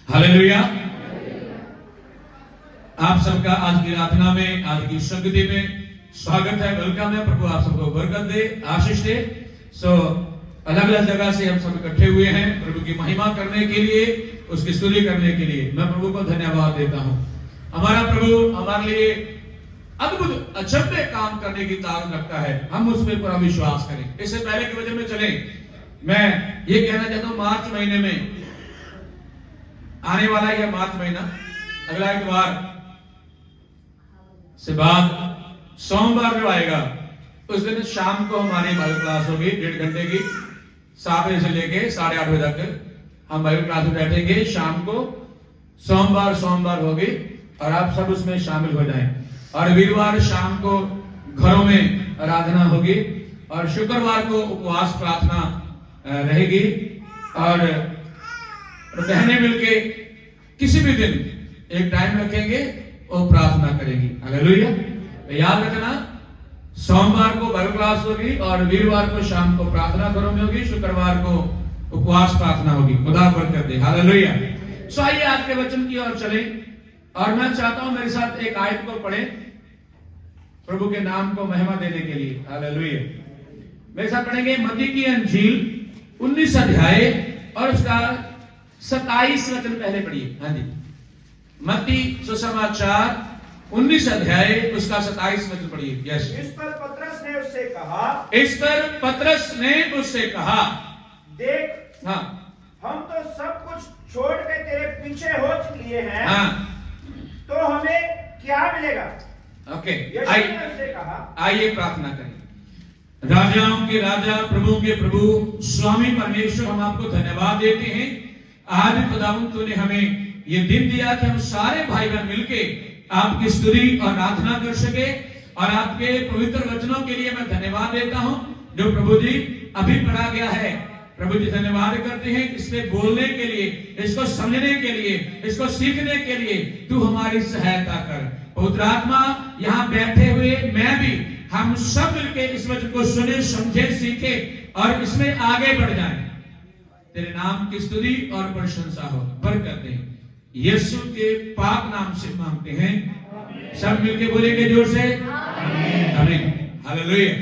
Hallelujah. आप सबका आज की प्रार्थना में, आज की संगति में स्वागत है, वेलकम है। प्रभु आप सबको बरकत दे, आशीष दे। अलग अलग जगह से हम सब इकट्ठे हुए हैं प्रभु की महिमा करने के लिए, उसकी स्तुति करने के लिए। मैं प्रभु को धन्यवाद देता हूं। हमारा प्रभु हमारे लिए अद्भुत अचंभे काम करने की ताकत रखता है, हम उस पर पूरा विश्वास करें। इससे पहले के वजह में चले, मैं ये कहना चाहता हूं, मार्च महीने में आने वाला है मार्च महीना, अगला इतवार से बाद सोमवार जो आएगा उस दिन शाम को हमारी बाइबल क्लास होगी 1.5 घंटे की, 7 बजे से लेके 8:30 बजे तक हम बाइबल क्लास में बैठेंगे। शाम को सोमवार होगी और आप सब उसमें शामिल हो जाएं। और वीरवार शाम को घरों में आराधना होगी और शुक्रवार को उपवास प्रार्थना रहेगी। और बहनें मिलके किसी भी दिन एक टाइम रखेंगे और प्रार्थना करेंगी। हालेलुया। याद रखना, सोमवार को बाइबल क्लास होगी और वीरवार को शाम को प्रार्थना घरों में होगी, शुक्रवार को उपवास प्रार्थना होगी। खुदा बरकत दे। हालेलुया। सो आइए आज के वचन की ओर चले और मैं चाहता हूं मेरे साथ एक आयत को पढ़ें प्रभु के नाम को महिमा देने के लिए। हालेलुया। मेरे साथ पढ़ेंगे मत्ती की अंजील 19 अध्याय और उसका 27 वचन पहले पढ़िए। हाँ जी, मत्ती सुसमाचार 19 अध्याय उसका 27 वचन पढ़िए। यस। इस पर पतरस ने उससे कहा, देख, हाँ, हम तो सब कुछ छोड़ के तेरे पीछे हो लिए हैं, हाँ, तो हमें क्या मिलेगा? ओके, यीशु ने उससे कहा, आइए प्रार्थना करें। राजाओं के राजा, प्रभु के प्रभु, स्वामी परमेश्वर, हम आपको धन्यवाद देते हैं। आज खुदावंद तूने हमें ये दिन दिया कि हम सारे भाई बहन मिलके आपकी स्तुति और आराधना कर सके। और आपके पवित्र वचनों के लिए मैं धन्यवाद देता हूं जो प्रभु जी अभी पढ़ा गया है। प्रभु जी धन्यवाद करते हैं इसके बोलने के लिए, इसको समझने के लिए, इसको सीखने के लिए तू हमारी सहायता कर। पवित्र आत्मा, यहाँ बैठे हुए मैं भी, हम सब मिलके इस वचन को सुने, समझे, सीखे और इसमें आगे बढ़ जाएं। तेरे नाम की स्तुति और प्रशंसा हो, बरकत दे। यीशु के पाक नाम से मांगते हैं। सब मिलके बोलेंगे जोर से, आमीन। हालेलुया।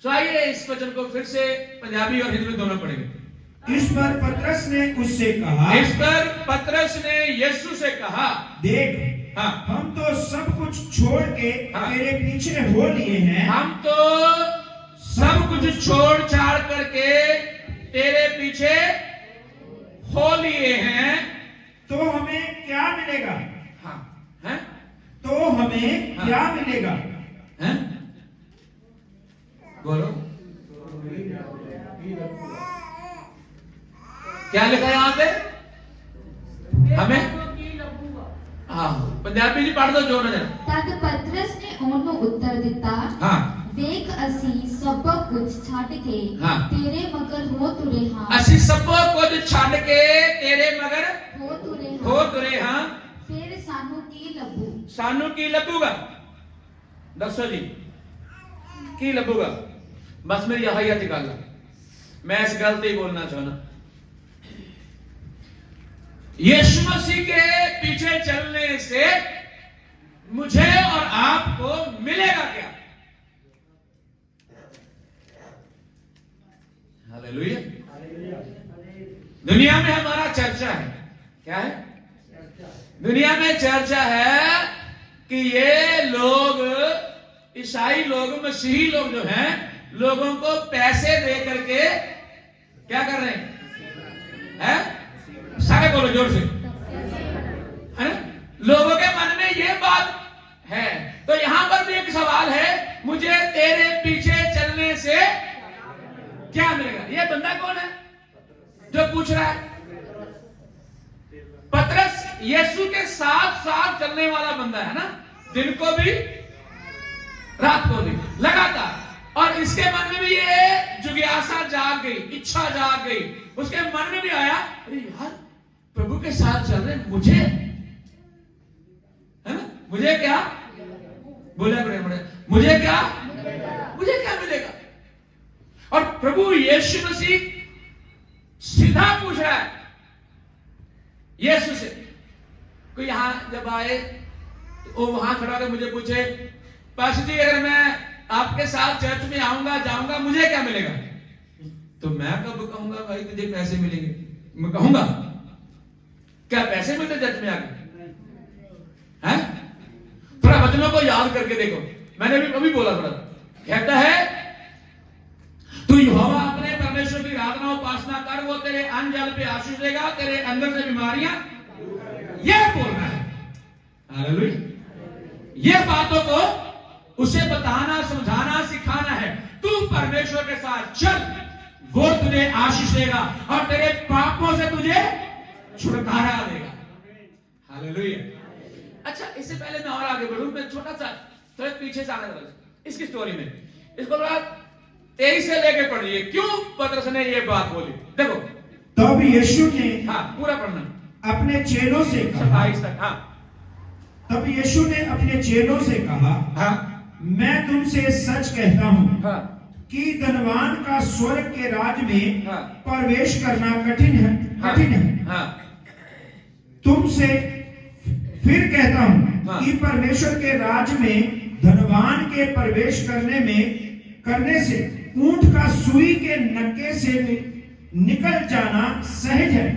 तो आइए इस वचन को फिर से पंजाबी और हिंदी में दोनों पढ़ेंगे। इस पर पतरस ने उससे कहा, इस पर पतरस ने यीशु से कहा, देख, हाँ, हम तो सब कुछ छोड़ के हाँ, तेरे पीछे हो लिए हैं, हम तो सब कुछ छोड़ छाड़ करके तेरे पीछे हो लिए हैं, तो हमें क्या मिलेगा? हाँ, हैं? तो हमें हाँ, क्या मिलेगा? हैं? बोलो, क्या लिखा है यहाँ पे? हमें, हाँ, पंजाबी जी पढ़ दो जोर से। तद पतरस ने ਉਹਨੂੰ उत्तर दिता, हाँ, देख असी सब कुछ छाड़ के हाँ, तेरे मगर हो तुरे हां, असी सब कुछ छाड़ के तेरे मगर हो तुरे हां, फिर सानू की लभू? सानू की लभूगा? दसो जी की लभूगा? बस मेरी यही है गल, मैं इस गल ते बोलना चाहना। यीशु मसीह के पीछे चलने से मुझे और आपको मिलेगा क्या? हालेलुया। दुनिया में हमारा चर्चा है, क्या है? दुनिया में चर्चा है कि ये लोग, ईसाई लोग, मसीही लोग जो हैं, लोगों को पैसे दे करके क्या कर रहे हैं? सारे बोलो जोर से, है ना? लोगों के मन में ये बात है। तो यहां पर भी एक सवाल है, मुझे तेरे पीछे चलने से क्या मिलेगा? ये बंदा कौन है जो पूछ रहा है? पतरस यीशु के साथ साथ चलने वाला बंदा है ना, दिन को भी रात को भी लगातार। और इसके मन में भी ये जिज्ञासा जाग गई, इच्छा जाग गई। उसके मन में भी आया, अरे यार प्रभु के साथ चल रहे, मुझे, है ना, मुझे क्या बोले, बड़े मुझे क्या मिलेगा? और प्रभु यीशु मसीह सीधा पूछ रहा है, यीशु से। कोई यहां जब आए तो वो वहां खड़ा होकर मुझे पूछे, पास्टर जी अगर मैं आपके साथ चर्च में आऊंगा जाऊंगा मुझे क्या मिलेगा? तो मैं कब कहूंगा भाई तुझे पैसे मिलेंगे? मैं कहूंगा क्या पैसे मिलते चर्च में आके? हैं? थोड़ा वचनों को याद करके देखो, मैंने भी अभी बोला थोड़ा। कहता है तू यहोवा अपने परमेश्वर की आराधना उपासना कर, वो तेरे अन्न जल पे आशीष देगा, तेरे अंदर से बीमारियां, यह बोलना है। हालेलुया। ये बातों को उसे बताना समझाना सिखाना है। तू परमेश्वर के साथ चल, वो तुझे आशीष देगा और तेरे पापों से तुझे छुटकारा देगा। हालेलुया। अच्छा, इससे पहले मैं और आगे बढ़ूं, मैं छोटा सा थोड़ा पीछे से आगे इसकी स्टोरी में इसको थोड़ा 23 से लेके पढ़िए, क्यों पतरस ने ये बात बोली। देखो तब यीशु ने, हाँ पूरा पढ़ना, अपने चेलों से कहा, 27 तक। हाँ तब यीशु ने अपने चेलों से कहा, हाँ मैं तुमसे सच कहता हूँ हाँ कि धनवान का स्वर्ग के राज में हाँ। प्रवेश करना कठिन है। हाँ तुमसे फिर कहता हूँ हाँ। कि परमेश्वर के राज में धनवान के प्रवेश करने से ऊंट का सुई के नक्के से निकल जाना सहज है।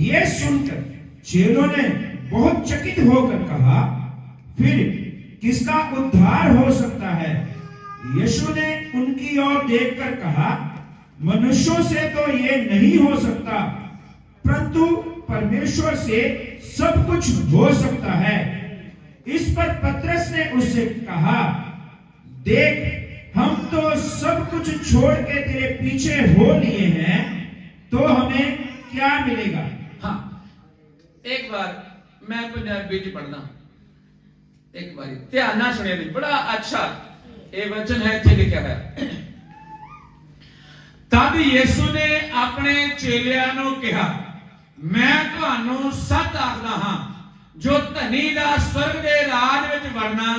ये सुनकर चेलों ने बहुत चकित होकर कहा, फिर किसका उद्धार हो सकता है? यीशु ने उनकी ओर देखकर कहा, मनुष्यों से तो ये नहीं हो सकता, परंतु परमेश्वर से सब कुछ हो सकता है। इस पर पतरस ने उससे कहा, देख हम तो सब कुछ छोड़ के तेरे पीछे हो लिए हैं, तो हमें क्या मिलेगा? हाँ, एक बार मैं पंजाबी च पढ़ना, एक बार ध्यान ना सुनिए, बड़ा अच्छा ये वचन है, इत्थे लिखा है। तब यीशु ने अपने चेलियां नूं कहा, मैं तुहानू सच आखदा हां, जो धनी दा स्वर्ग दे राज विच वड़ना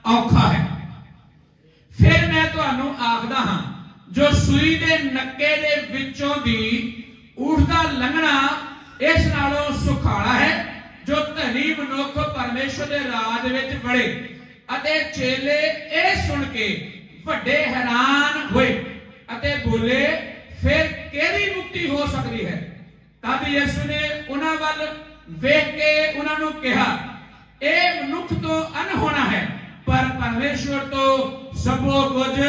औखा है। फिर मैं तुहानू आखदा हां, जो सूई दे नक्के दे विचों दी उठदा लंघना इस नालों सुखाला है, जो धनी मनुख परमेश्वर दे राज विच वड़े। अते चेले ए सुन के वड्डे हैरान होए अते बोले, फिर केड़ी मुक्ति हो सकती है? तब यीशु ने उन्हां वल वेख के उन्हां नूं कहा, ए मनुख तो अनहोना है, पर परमेश्वर तो सबो कुछ।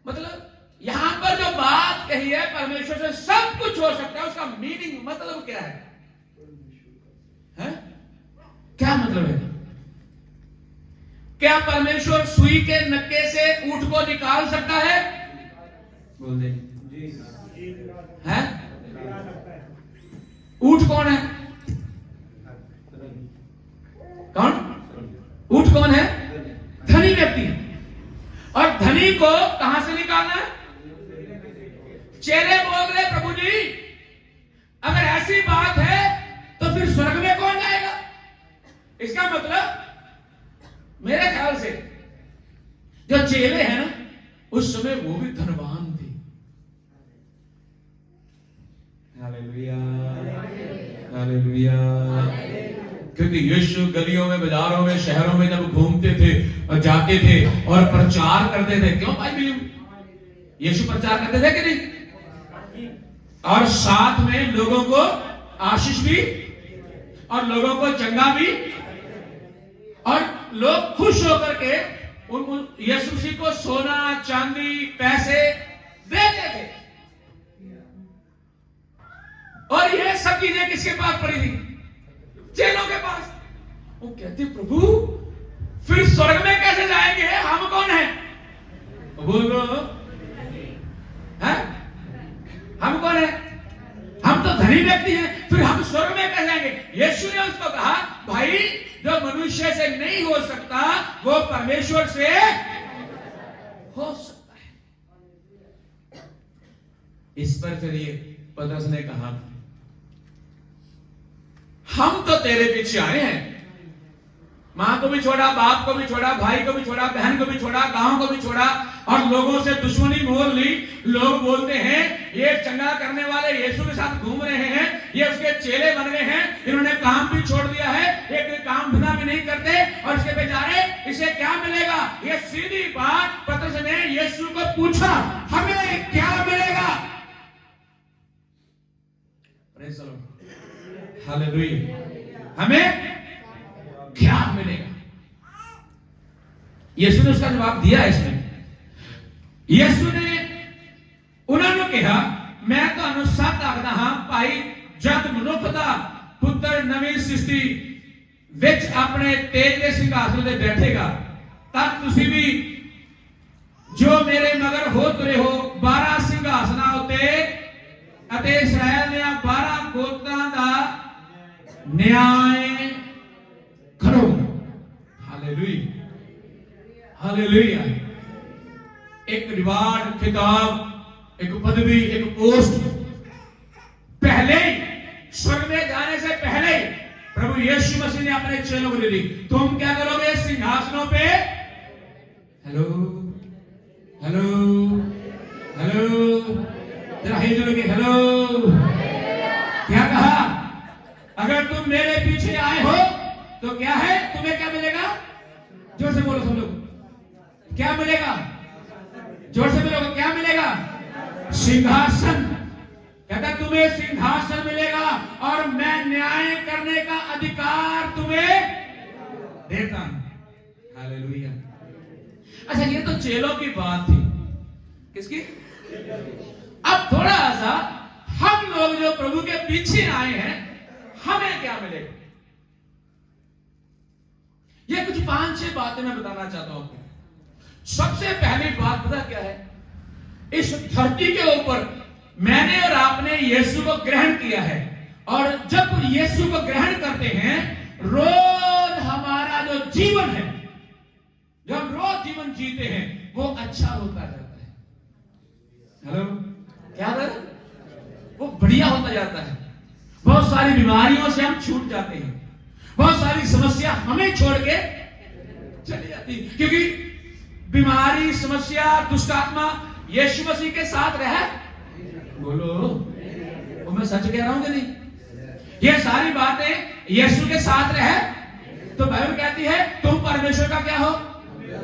मतलब यहां पर जो बात कही है परमेश्वर से सब कुछ हो सकता है, उसका मीनिंग मतलब क्या है? क्या मतलब है? क्या परमेश्वर सुई के नक्के से ऊंट को निकाल सकता है? बोल दे। हैं? ऊंट कौन है? कौन? ऊंट कौन है? धनी व्यक्ति। और धनी को कहां से निकालना है? चेले बोल रहे, प्रभु जी अगर ऐसी बात है तो फिर स्वर्ग में कौन जाएगा? इसका मतलब मेरे ख्याल से जो चेले हैं ना, उस समय वो भी धनवान थे। Hallelujah, hallelujah. क्योंकि यीशु गलियों में, बाजारों में, शहरों में जब घूमते थे और जाते थे और प्रचार करते थे, क्यों भाई बिलीव? यीशु प्रचार करते थे कि नहीं? और साथ में लोगों को आशीष भी और लोगों को चंगा भी, और लोग खुश होकर के यीशु मसीह को सोना चांदी पैसे देते थे। और ये सब चीजें किसके पास पड़ी थी? चेलों के पास। वो कहते, प्रभु फिर स्वर्ग में कैसे जाएंगे? हम कौन है? बोलो, हैं? हम कौन है? हम तो धनी व्यक्ति हैं, फिर हम स्वर्ग में कैसे जाएंगे? यीशु ने उसको कहा, भाई जो मनुष्य से नहीं हो सकता वो परमेश्वर से हो सकता है। इस पर फिर ये पतरस ने कहा, हम तो तेरे पीछे आए हैं, मां को भी छोड़ा, बाप को भी छोड़ा, भाई को भी छोड़ा, बहन को भी छोड़ा, गांव को भी छोड़ा और लोगों से दुश्मनी मोल ली। लोग बोलते हैं ये चंगा करने वाले यीशु के साथ घूम रहे हैं, ये उसके चेले बन गए हैं, इन्होंने काम भी छोड़ दिया है, एक काम धंधा भी नहीं करते और इसके बेचारे इसे क्या मिलेगा? ये सीधी बात पतरस ने यीशु को पूछा, हमें क्या मिलेगा? Praise the Lord, hallelujah. हमें क्या मिलेगा? यीशु ने उसका जवाब दिया। इसमें यीशु ने उन्होंने कहा, मैं तो सच आखदा हां भाई, जब मनुख दा पुत्र नवी सृष्टि विच अपने तेज के सिंहासन ते बैठेगा, तब तुसी भी जो मेरे मगर हो तुरे हो 12 सिंहासनां उत्ते अते इस्राएल दे 12 गोत्रां दा न्याय करोगे। Hallelujah, hallelujah. एक रिवार्ड, खिताब, एक पदवी, एक पोस्ट पहले स्वर्ग में जाने से पहले प्रभु यीशु मसीह ने अपने चेलों को दे दी। तुम क्या करोगे? सिंहासनों पे हेलो हेलो हेलो, जरा हे जोड़ोगे हेलो। क्या कहा? अगर तुम मेरे पीछे आए हो तो क्या है? तुम्हें क्या मिलेगा? जोर से बोलो सब लोग, क्या मिलेगा? जोर से बोलो, क्या मिलेगा? सिंहासन। कहता तुम्हें सिंहासन मिलेगा और मैं न्याय करने का अधिकार तुम्हें देता हूं। हालेलुया। अच्छा, ये तो चेलों की बात थी। किसकी? अब थोड़ा सा हम लोग जो प्रभु के पीछे आए हैं, हमें क्या मिलेगा? ये कुछ 5-6 बातें मैं बताना चाहता हूं आपको। सबसे पहली बात पता क्या है? इस धरती के ऊपर मैंने और आपने यीशु को ग्रहण किया है, और जब यीशु को ग्रहण करते हैं, रोज हमारा जो जीवन है, जो हम रोज जीवन जीते हैं, वो अच्छा होता जाता है। हेलो, क्या है? वो बढ़िया होता जाता है। बहुत सारी बीमारियों से हम छूट जाते हैं, बहुत सारी समस्या हमें छोड़ के चली जाती, क्योंकि बीमारी, समस्या, दुष्ट आत्मा यीशु मसीह के साथ रहे। बोलो, वो मैं सच कह रहा हूं कि नहीं? ये सारी बातें यीशु के साथ रहे तो बाइबल कहती है तुम परमेश्वर का क्या हो?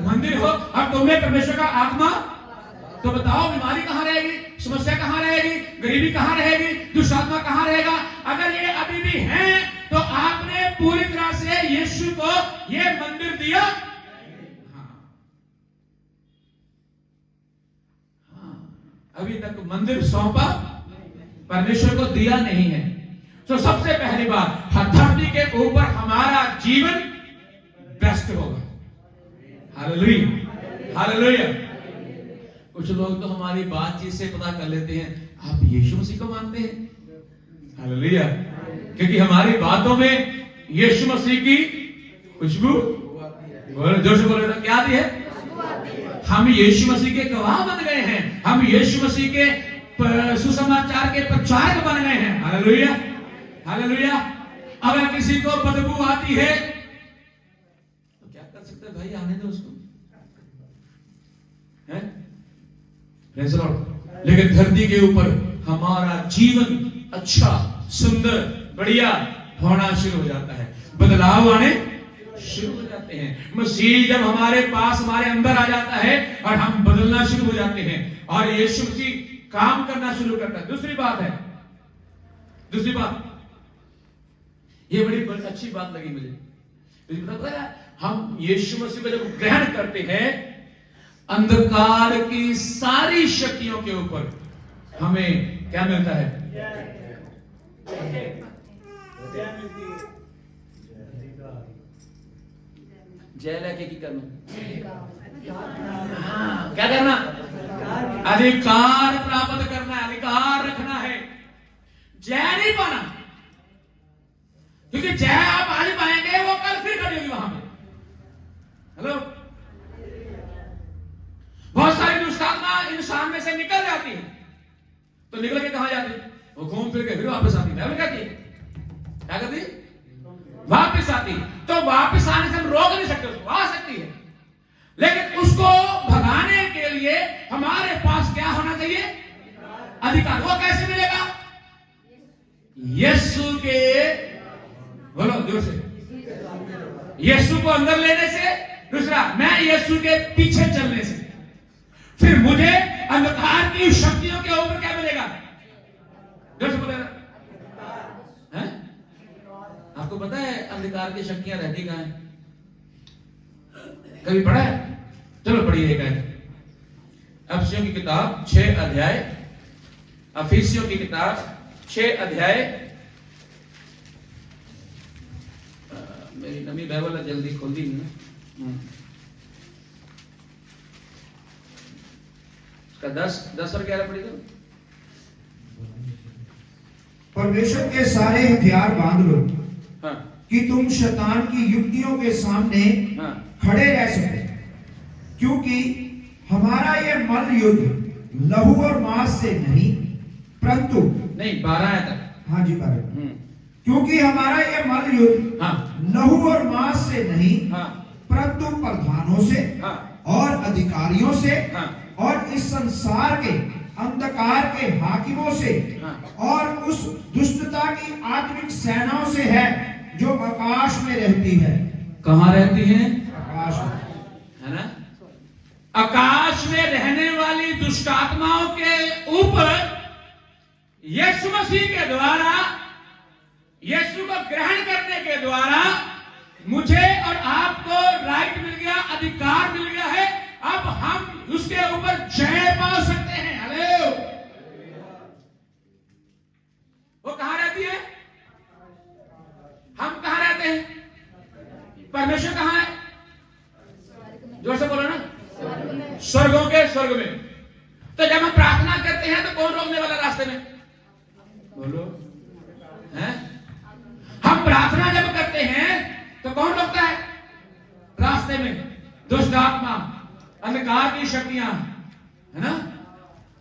मंदिर हो। अब तुम्हें परमेश्वर का आत्मा, तो बताओ बीमारी कहां रहेगी? समस्या कहां रहेगी? गरीबी कहां रहेगी? दुष्ट आत्मा कहां रहेगा? अगर ये अभी भी है तो आपने पूरी तरह से यीशु को ये मंदिर दिया। अभी तक मंदिर सौंपा परमेश्वर को दिया नहीं है। तो सबसे पहली बात, धरती के ऊपर हमारा जीवन बेस्ट होगा। Hallelujah, hallelujah. कुछ लोग तो हमारी बातचीत से पता कर लेते हैं आप यीशु मसीह को मानते हैं। हालेलुया, क्योंकि हमारी बातों में यीशु मसीह की खुशबू, जोर से बोले तो क्या आती है? हम यीशु मसीह के गवाह बन गए हैं, हम यीशु मसीह के सुसमाचार के प्रचारक बन गए हैं। Hallelujah, hallelujah. अगर किसी को बदबू आती है तो क्या कर सकते हैं? भाई आने दो उसको, है? Praise the Lord. लेकिन धरती के ऊपर हमारा जीवन अच्छा, सुंदर, बढ़िया होना शुरू हो जाता है, बदलाव आने शुरू हो जाते हैं। मसीह जब हमारे पास, हमारे अंदर आ जाता है और हम बदलना शुरू हो जाते हैं और यीशु मसीह काम करना शुरू करता है। दूसरी बात है, दूसरी बात, ये बड़ी अच्छी बात लगी मुझे। पता है, हम यीशु मसीह को जब ग्रहण करते हैं, अंधकार की सारी शक्तियों के ऊपर हमें क्या मिलता है? जय लेके की करना, हाँ, क्या करना? अधिकार प्राप्त करना है, अधिकार रखना है। जय नहीं पाना, क्योंकि जय आप आज पाएंगे वो कल फिर खड़ी होगी वहां पे। हेलो, बहुत सारी दुष्ट आत्मा इंसान में से निकल जाती है, तो निकल के कहां जाती है? वो घूम फिर के फिर वापस आती है। क्या करती? वापस आती। तो वापस आने से हम रोक नहीं सकते, उसको आ सकती है, लेकिन उसको भगाने के लिए हमारे पास क्या होना चाहिए? अधिकार। वो कैसे मिलेगा? यीशु के, बोलो जोर से, यीशु को अंदर लेने से। दूसरा, मैं यीशु के पीछे चलने से। फिर मुझे अंधकार की शक्तियों के ऊपर क्या मिलेगा? जोर से बोलेगा। हैं? आपको पता है अंधकार की शक्तियां रहती कहां है? कभी पढ़ा है? चलो पढ़िए एक आयत। अफिसियों की किताब 6 अध्याय, अफिसियों की किताब 6 अध्याय। मेरी नमी बाइबल है, जल्दी खोल दी ना। उसका 10 और 11 पढ़िए। परमेश्वर के सारे हथियार बांध लो, हाँ कि तुम शैतान की युक्तियों के सामने हाँ खड़े रह सको, क्योंकि हमारा यह मल युद्ध लहू और मांस से नहीं, परंतु नहीं 12 है तक। हाँ जी बारे, क्योंकि हमारा यह मल युद्ध हाँ लहू और मांस से नहीं, हाँ परंतु प्रधानों से हाँ और अधिकारियों से हाँ और इस संसार के अंधकार के हाकिमों से हाँ। और उस दुष्टता की आत्मिक सेनाओं से है जो आकाश में रहती है। कहां रहती है? आकाश में, है ना? आकाश में रहने वाली दुष्ट आत्माओं के ऊपर यीशु मसीह के द्वारा, यीशु को ग्रहण करने के द्वारा मुझे और आपको राइट मिल गया, अधिकार मिल गया है। अब हम उसके ऊपर जय पा सकते हैं। हेलो, वो कहां रहती है? हम कहां रहते हैं? परमेश्वर कहां है? जोर से बोलो ना। स्वर्गों के स्वर्ग में। तो जब हम प्रार्थना करते हैं तो कौन रोकने वाला रास्ते में? बोलो, हैं? हम प्रार्थना जब करते हैं तो कौन रोकता है रास्ते में? दुष्ट आत्मा, अंधकार की शक्तियां, है ना?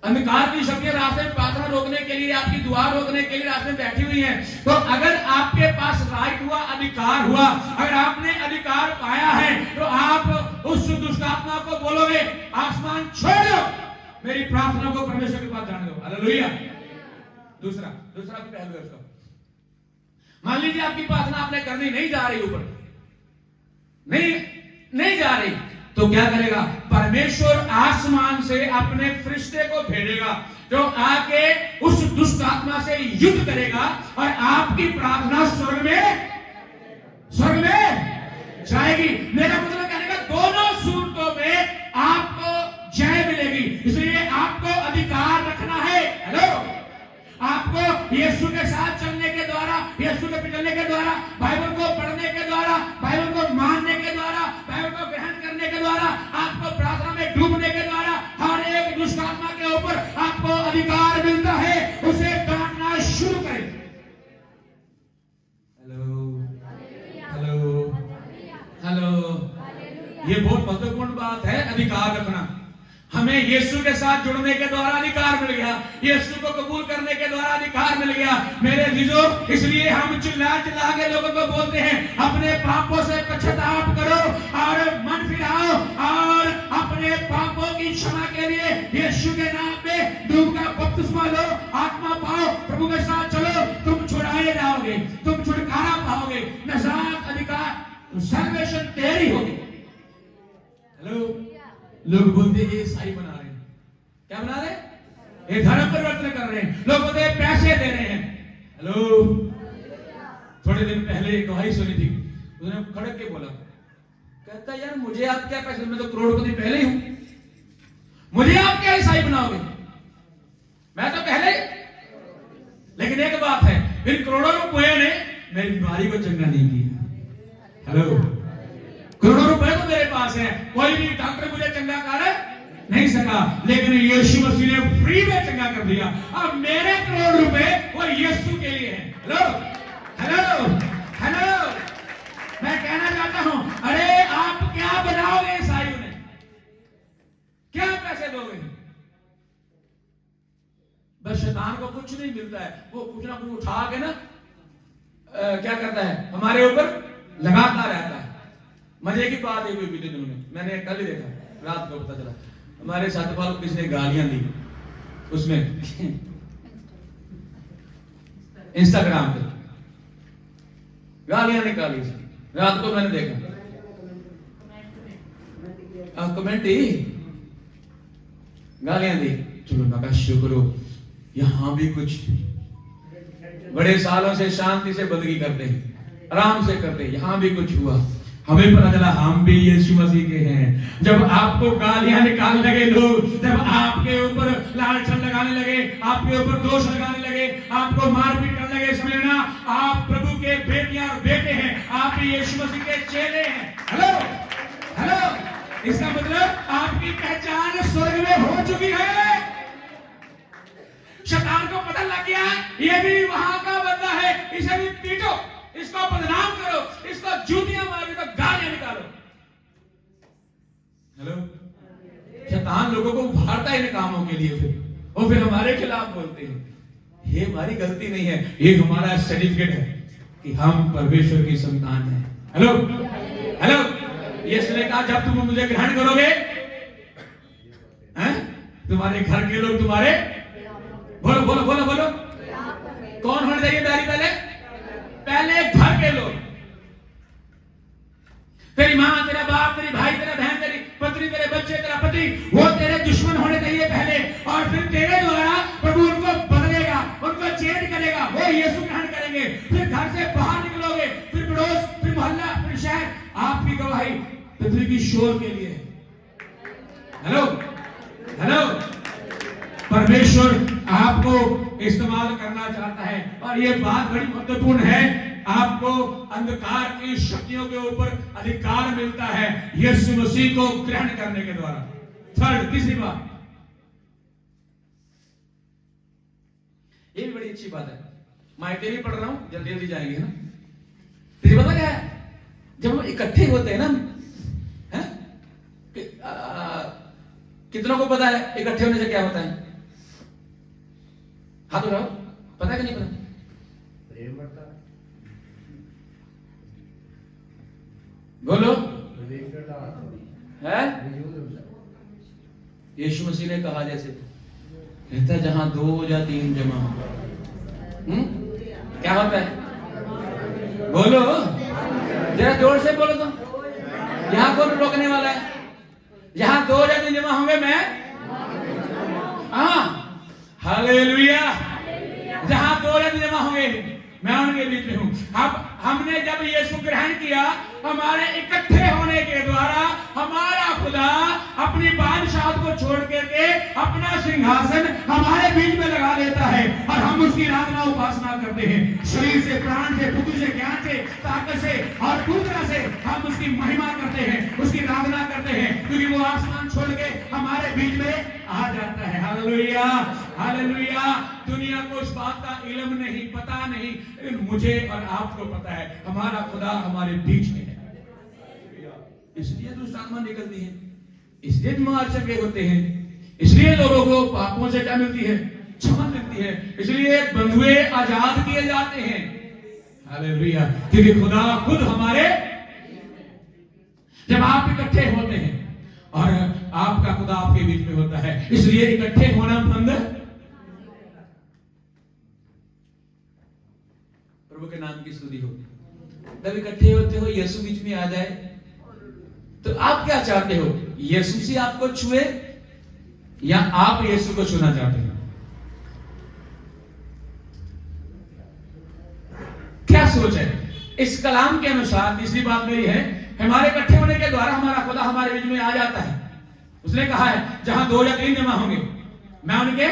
अंधकार की शक्तियां रास्ते में प्रार्थना रोकने के लिए, आपकी दुआ रोकने के लिए रास्ते में बैठी हुई हैं। तो अगर आपके पास राइट हुआ, अधिकार हुआ, अगर आपने अधिकार पाया है, तो आप उस दुष्ट आत्मा को बोलोगे, आसमान छोड़ दो, मेरी प्रार्थना को परमेश्वर के पास जाने दो। हालेलुया। दूसरा पहलू है उसका। मान लीजिए आपकी प्रार्थना आपने करनी नहीं जा रही, ऊपर नहीं जा रही, तो क्या करेगा? परमेश्वर आसमान से अपने फरिश्ते को भेजेगा जो आके उस दुष्ट आत्मा से युद्ध करेगा और आपकी प्रार्थना स्वर्ग में जाएगी। मेरा मतलब कहने का, दोनों सूरतों में आपको जय मिलेगी। इसलिए आपको अधिकार रखना है। हेलो, आपको यीशु के साथ चलने के द्वारा, यीशु के चलने के द्वारा, बाइबल को पढ़ने के द्वारा, बाइबल को मानने के द्वारा, बाइबल को ग्रहण करने के द्वारा, आपको प्रार्थना में डूबने के द्वारा हर एक दुष्ट आत्मा के ऊपर आपको अधिकार मिलता है। उसे काटना शुरू करें। हेलो, ये बहुत महत्वपूर्ण बात है, अधिकार रखना। हमें यीशु के साथ जुड़ने के द्वारा अधिकार मिल गया, यीशु को कबूल करने के द्वारा अधिकार मिल गया। मेरे जीजो, इसलिए हम चिल्ला के लोगों को बोलते हैं, अपने पापों से पश्चाताप करो और मन फिराओ और अपने पापों की क्षमा के लिए यीशु के नाम में डूब का बपतिस्मा लो, आत्मा पाओ, प्रभु के साथ चलो, तुम छुड़ाए जाओगे, तुम छुटकारा पाओगे, निजात, अधिकार, सल्वेशन तेरी होगी। हेलो, लोग बोलते हैं ये ईसाई बना रहे हैं। क्या बना रहे हैं? ये धर्म परिवर्तन कर रहे हैं। लोग बोलते हैं पैसे दे रहे हैं। हेलो, थोड़े दिन पहले एक गवाही सुनी थी, उसने खड़क के बोला, कहता यार मुझे आप क्या पैसे, मैं तो करोड़पति पहले ही हूं, मुझे आप क्या ईसाई बनाओगे? मैं तो पहले। लेकिन एक बात है, इन करोड़ों रुपए ने मेरी बीमारी को चंगा नहीं किया। हेलो, करोड़ों रुपए तो मेरे पास है, कोई भी डॉक्टर मुझे चंगा कर नहीं सका, लेकिन यीशु मसीह ने फ्री में चंगा कर दिया। अब मेरे करोड़ रुपए वो यीशु के लिए हैं। हेलो हेलो हेलो, मैं कहना चाहता हूं, अरे आप क्या बनाओगे ईसाइयों ने? क्या पैसे दोगे? बस शैतान को कुछ नहीं मिलता है, वो कुछ ना कुछ उठा के ना क्या करता है, हमारे ऊपर लगाता रहता है। मजे की बात है, कोई बीते दिनों में मैंने कल ही देखा, रात को पता चला, हमारे सतपाल को किसी ने गालियां दी, उसमें इंस्टाग्राम पे गालियां निकाली। रात को मैंने देखा कमेंट ही गालियां दी। चलो मैं कहा शुक्र हो, यहां भी कुछ बड़े सालों से शांति से बंदगी करते हैं, आराम से करते हैं, यहां भी कुछ हुआ। हमें पता चला हम भी यीशु मसीह के हैं। जब आपको गालियां निकालने लगे लोग, जब आपके ऊपर लालचन लगाने लगे, आपके ऊपर दोष लगाने लगे, आपको मारपीट करने लगे, समझ लेना आप प्रभु के बेटियां और बेटे हैं, आप भी यीशु मसीह के चेले हैं। हेलो हेलो, इसका मतलब आपकी पहचान स्वर्ग में हो चुकी है। शैतान को पता लग गया ये भी वहां का बंदा है, इसे भी पीटो, इसको बदनाम करो, इसको जूतियां मारो, इसको गालियां निकालो। हेलो, शैतान लोगों को उभारता है इन कामों के लिए, फिर हमारे खिलाफ बोलते हैं। ये हमारी गलती नहीं है, ये हमारा सर्टिफिकेट है कि हम परमेश्वर की संतान हैं। हेलो हेलो, इसलिए कहा जब तुम मुझे ग्रहण करोगे, हैं? तुम्हारे घर के लोग तुम्हारे बोलो बोलो बोलो बोलो कौन होने चाहिए पहले पहले घर के लोग। तेरी माँ, तेरा बाप, तेरी भाई, तेरा बहन, तेरी पत्नी, तेरे बच्चे, तेरा पति, वो तेरे दुश्मन होने चाहिए पहले, और फिर तेरे द्वारा प्रभु उनको बदलेगा, उनको चेंज करेगा, वो यीशु ग्रहण करेंगे। फिर घर से बाहर निकलोगे, फिर पड़ोस, फिर मोहल्ला, फिर शहर, आपकी गवाही पृथ्वी की शोर के लिए। हेलो हेलो, परमेश्वर आपको इस्तेमाल करना चाहता है, और ये बात बड़ी महत्वपूर्ण है। आपको अंधकार की शक्तियों के ऊपर अधिकार मिलता है यीशु मसीह को ग्रहण करने के द्वारा। थर्ड, तीसरी बात, ये भी बड़ी अच्छी बात है, मैं अकेले पढ़ रहा हूं, जल्दी जल्दी जाएंगे ना। तीसरी बात क्या है, जब हम इकट्ठे होते हैं ना, है? कितनों को पता है इकट्ठे होने से क्या होता है? हाथ उठाओ, पता है कि नहीं पता? प्रेम बढ़ता है, बोलो है। यीशु मसीह ने कहा, जैसे कहता है जहां 2 या 3 जमा हो, क्या होता है? बोलो जरा जोर से बोलो तो। यहां कौन रोकने वाला है? जहां 2 या 3 जमा होंगे मैं, हाँ हालेलुया, जहां 2 या 3 जमा होंगे मैं उनके बीच में हूं। अब हमने जब यीशु ग्रहण किया, हमारे इकट्ठे होने के द्वारा हमारा खुदा अपनी बादशाहत को छोड़ करके अपना सिंहासन हमारे बीच में लगा देता है, और हम उसकी आराधना उपासना करते हैं। शरीर से, प्राण से, बुद्धि से, ज्ञान से, ताकत से और पूरी तरह से हम उसकी महिमा करते हैं, उसकी आराधना करते हैं, क्योंकि वो आसमान छोड़ के हमारे बीच में आ जाता है। Hallelujah hallelujah. दुनिया को इस बात का इल्म नहीं, पता नहीं, लेकिन मुझे और आपको पता है हमारा खुदा हमारे बीच में है। इसलिए दुष्ट आत्मा निकलती है, इसलिए बीमार चंगे होते हैं, इसलिए लोगों को पापों से क्या मिलती है? क्षमा मिलती है, इसलिए बंधुए आजाद किए जाते हैं। हालेलुया, क्योंकि खुदा खुद हमारे, जब आप इकट्ठे होते हैं और आपका खुदा आपके बीच में होता है, इसलिए इकट्ठे होना बंद। प्रभु के नाम की स्तुति हो। जब इकट्ठे होते हो, यीशु बीच में आ जाए, तो आप क्या चाहते हो? यीशु से आपको छुए या आप यीशु को छूना चाहते हो? क्या सोच है? इस कलाम के अनुसार तीसरी बात मेरी है, हमारे इकट्ठे होने के द्वारा हमारा खुदा हमारे बीच में आ जाता है। उसने कहा है जहां 2 या 3 जमा होंगे मैं उनके,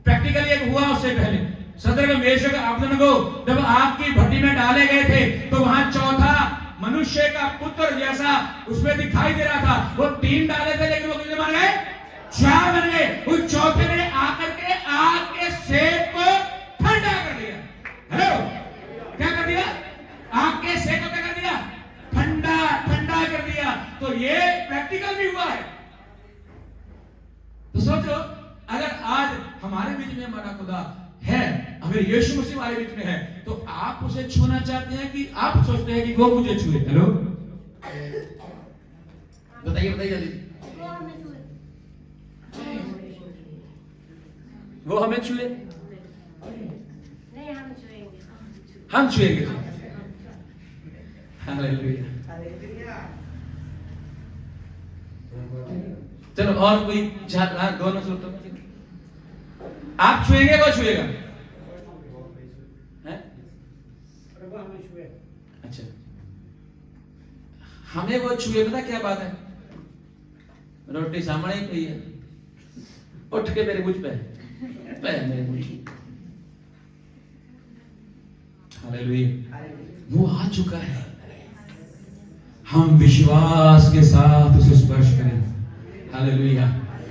प्रैक्टिकली एक हुआ उससे पहले सदर मेषक अबेदनगो जब आग की भट्टी में डाले गए थे, तो वहां चौथा मनुष्य का पुत्र जैसा उसमें दिखाई दे रहा था। वो 3 डाले थे, लेकिन वो कितने बन गए? 4 बन गए। उस चौथे ने आकर के आग के सेक को ठंडा कर दिया। हेलो, क्या कर दिया? आग के सेक को क्या कर दिया? ठंडा ठंडा कर दिया। तो ये प्रैक्टिकल भी हुआ है। तो सोचो, अगर आज हमारे बीच में हमारा खुदा है, अगर यीशु मसीह हमारे बीच में है, तो आप उसे छूना चाहते हैं कि आप सोचते हैं कि वो मुझे छुए? हेलो, बताइए बताइए जल्दी। वो हमें छुए, हम छुएंगे। हालेलुया। चलो और कोई दोनों सूत्रों में आप छुएंगे, वो छुएगा? है? अच्छा, हमें वो छुए, पता क्या बात है? रोटी सामने ही पई है, उठ के मेरे मुझ पे मेरे मुझ। हालेलुया। वो आ चुका है, हम विश्वास के साथ उसे स्पर्श करें। हालेलुया।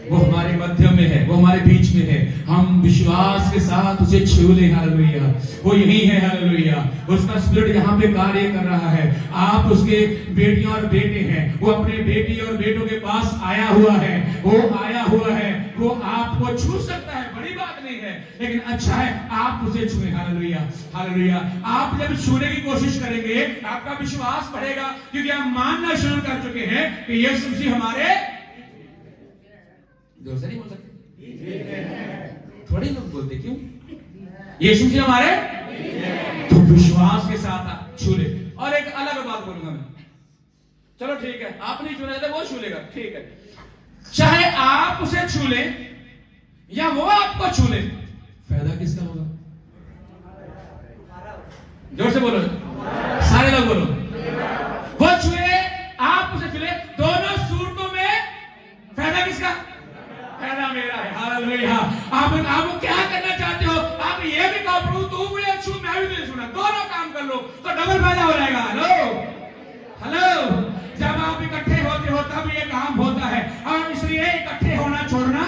वो हमारे मध्य में है, वो हमारे बीच में है, हम विश्वास के साथ उसे छू लें। हालेलुया। वो यही है। हालेलुया। उसका स्पिरिट यहाँ पे कार्य कर रहा है। आप उसके बेटियां और बेटे हैं, वो अपने बेटी और बेटों के पास आया हुआ है, वो आया हुआ है, वो आपको छू सकता है, बड़ी बात नहीं है, लेकिन अच्छा है आप उसे छुएं। हालेलुया। हालेलुया। आप जब छूने की कोशिश करेंगे, आपका विश्वास बढ़ेगा, क्योंकि आप मानना शुरू कर चुके हैं कि यीशु मसीह हमारे, जोर से नहीं बोल सकते, थोड़े लोग बोलते, क्यों? यीशु मसीह हमारे, तो विश्वास के साथ आप छू ले। और एक अलग बात बोलूंगा मैं, चलो ठीक है, आप नहीं छूना चाहते, वो छू लेगा, ठीक है। चाहे आप उसे छू ले या वो आपको छू ले, फायदा किसका होगा? जोर से बोलो, सारे लोग बोलो। वो छुए, आप उसे छूले, दोनों सूरतों में फायदा किसका? फायदा मेरा है। हालेलुया। आप क्या करना चाहते हो? आप ये भी कहो, प्रभु तू मुझे छू, मैं भी तुझे छूना, दोनों काम कर लो तो डबल फायदा हो जाएगा। हेलो। जब आप इकट्ठे होते हो तब ये काम होता है, और इसलिए इकट्ठे होना छोड़ना,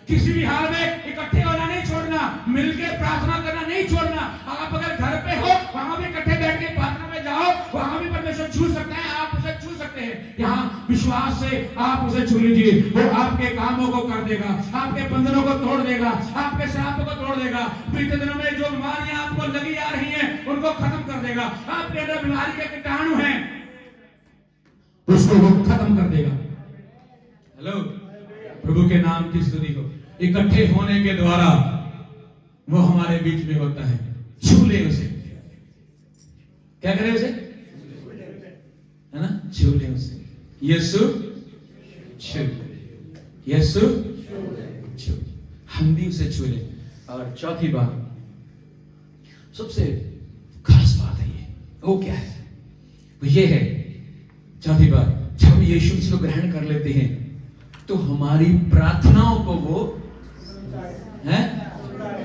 किसी भी हाल में इकट्ठे होना नहीं छोड़ना, मिलकर प्रार्थना करना नहीं छोड़ना। आप अगर घर पे हो, वहां भी इकट्ठे बैठ के प्रार्थना में जाओ, वहां भी परमेश्वर छू सकता है, आप उसे छू सकते हैं। यहाँ विश्वास से आप उसे छू लीजिए, वो आपके कामों को कर देगा, आपके बंधनों को तोड़ देगा, आपके श्रापों को तोड़ देगा। बीते दिनों में जो बीमारियां आपको लगी आ रही हैं, उनको खत्म कर देगा। आपके अंदर बीमारी के कीटाणु हैं, उसको वो खत्म कर देगा। हेलो। प्रभु के नाम की स्तुति हो। इकट्ठे होने के द्वारा वो हमारे बीच में होता है। छू ले उसे, क्या करे उसे, है ना? छू ले उसे। यीशु छू, यीशु छू, हम भी उसे छू ले। और चौथी बात, सबसे खास बात है ये, वो क्या है? वो ये है, चौथी बात, जब यीशु मसीह को ग्रहण कर लेते हैं तो हमारी प्रार्थनाओं को वो है,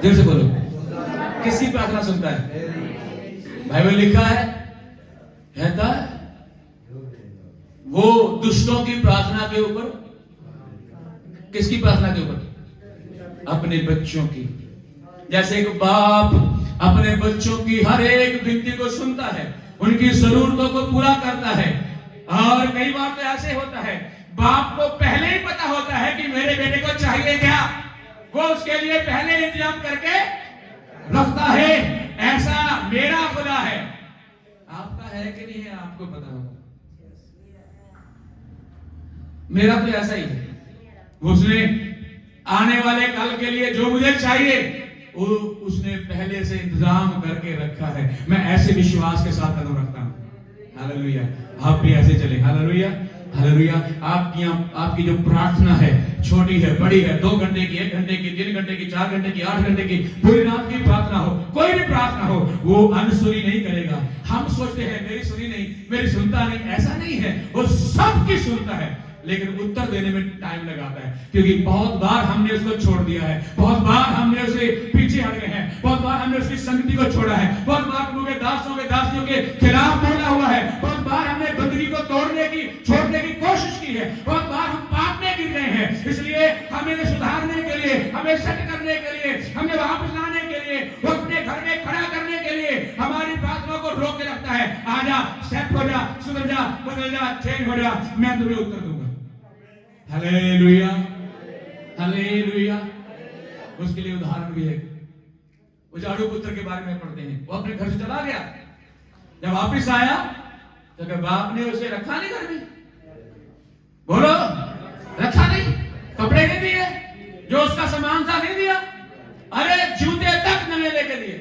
जोर से बोलो, किसकी प्रार्थना सुनता है? बाइबल लिखा है तो वो दुष्टों की प्रार्थना के ऊपर, किसकी प्रार्थना के ऊपर? अपने बच्चों की। जैसे एक बाप अपने बच्चों की हर एक विनती को सुनता है, उनकी जरूरतों को पूरा करता है। और कई बार तो ऐसे होता है, बाप को पहले ही पता होता है कि मेरे बेटे को चाहिए क्या, वो उसके लिए पहले इंतजाम करके रखता है। ऐसा मेरा खुदा है। आपका है कि नहीं है, आपको पता होगा। मेरा तो ऐसा ही है। उसने आने वाले कल के लिए जो मुझे चाहिए वो उसने पहले से इंतजाम करके रखा है। मैं ऐसे विश्वास के साथ कदम रखता हूं। हालेलुया। आप भी ऐसे चले। हालेलुया। हालेलुया। आपकी जो प्रार्थना है, छोटी है, बड़ी है, 2 घंटे की, 1 घंटे की, 3 घंटे की, 4 घंटे की, 8 घंटे की, पूरी रात की प्रार्थना हो, कोई भी प्रार्थना हो, वो अनसुनी नहीं करेगा। हम सोचते हैं मेरी सुनी नहीं, मेरी सुनता नहीं, ऐसा नहीं है। वो सबकी सुनता है, लेकिन उत्तर देने में टाइम लगाता है, क्योंकि बहुत बार हमने उसको छोड़ दिया है, बहुत बार हमने उसे पीछे हट गए हैं, बहुत बार हमने उसकी संगति को छोड़ा है, बहुत बार प्रभु के दासों के दासियों के खिलाफ बोला हुआ है, बहुत बार हमने बंदगी को तोड़ने की, छोड़ने की कोशिश की है, बहुत बार हम पाप में गिर गए हैं। इसलिए हमें सुधारने के लिए, हमें सेट करने के लिए, हमें वापस लाने के लिए, वो अपने घर में खड़ा करने के लिए हमारी प्रार्थना को रोक के रखता है। आजा, सेट हो जा, सुधर जा, बदल जा, चेंज हो जा, मैं तुम्हें उत्तर दूंगा। हालेलुया। हालेलुया। उसके लिए उदाहरण भी है। वो जाड़ू पुत्र के बारे में पढ़ते हैं। वो अपने घर से चला गया, जब वापिस आया तो क्या बाप ने उसे रखा नहीं घर में? बोलो, रखा नहीं, कपड़े नहीं दिए, जो उसका सामान था नहीं दिया, अरे जूते तक नए लेके दिए।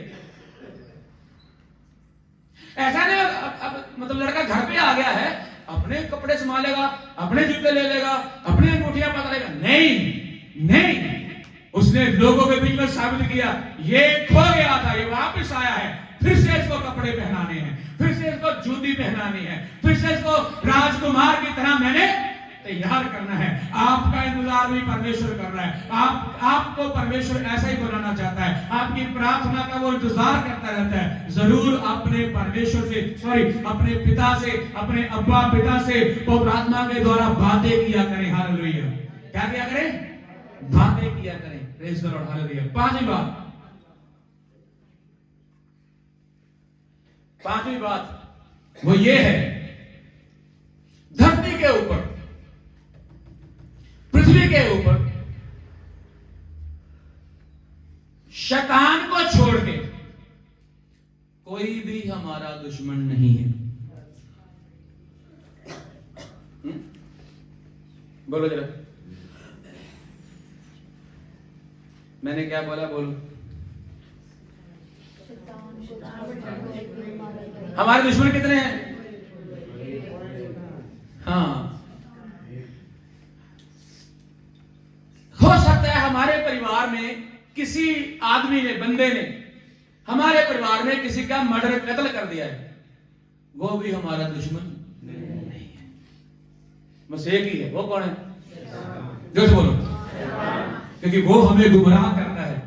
संभालेगा, अपने जूते ले लेगा, अपने अंगूठियां पकड़ेगा। नहीं नहीं, उसने लोगों के बीच में साबित किया ये खो गया था, ये वापस आया है, फिर से इसको कपड़े पहनाने हैं, फिर से इसको जूती पहनानी है, फिर से इसको राजकुमार की तरह मैंने तैयार करना है। आपका इंतजार भी परमेश्वर कर रहा है। आपको परमेश्वर ऐसा ही बनाना चाहता है। आपकी प्रार्थना का वो इंतजार करता रहता है। जरूर अपने परमेश्वर से, अपने पिता से, अपने अब्बा पिता से वो प्रार्थना के द्वारा बातें किया करें। हालेलुया। क्या किया करें? बातें किया करें। Praise the Lord. हालेलुया। पांचवी बात वो ये है, धरती के ऊपर, पृथ्वी के ऊपर शैतान को छोड़ के कोई भी हमारा दुश्मन नहीं है। बोलो जरा, मैंने क्या बोला? बोलो। हमारे दुश्मन कितने हैं? हाँ, हो सकता है हमारे परिवार में किसी आदमी ने, बंदे ने हमारे परिवार में किसी का मर्डर, कत्ल कर दिया है, वो भी हमारा दुश्मन नहीं है। बस एक ही है। वो कौन है? जोर से बोलो। क्योंकि वो हमें गुमराह करता है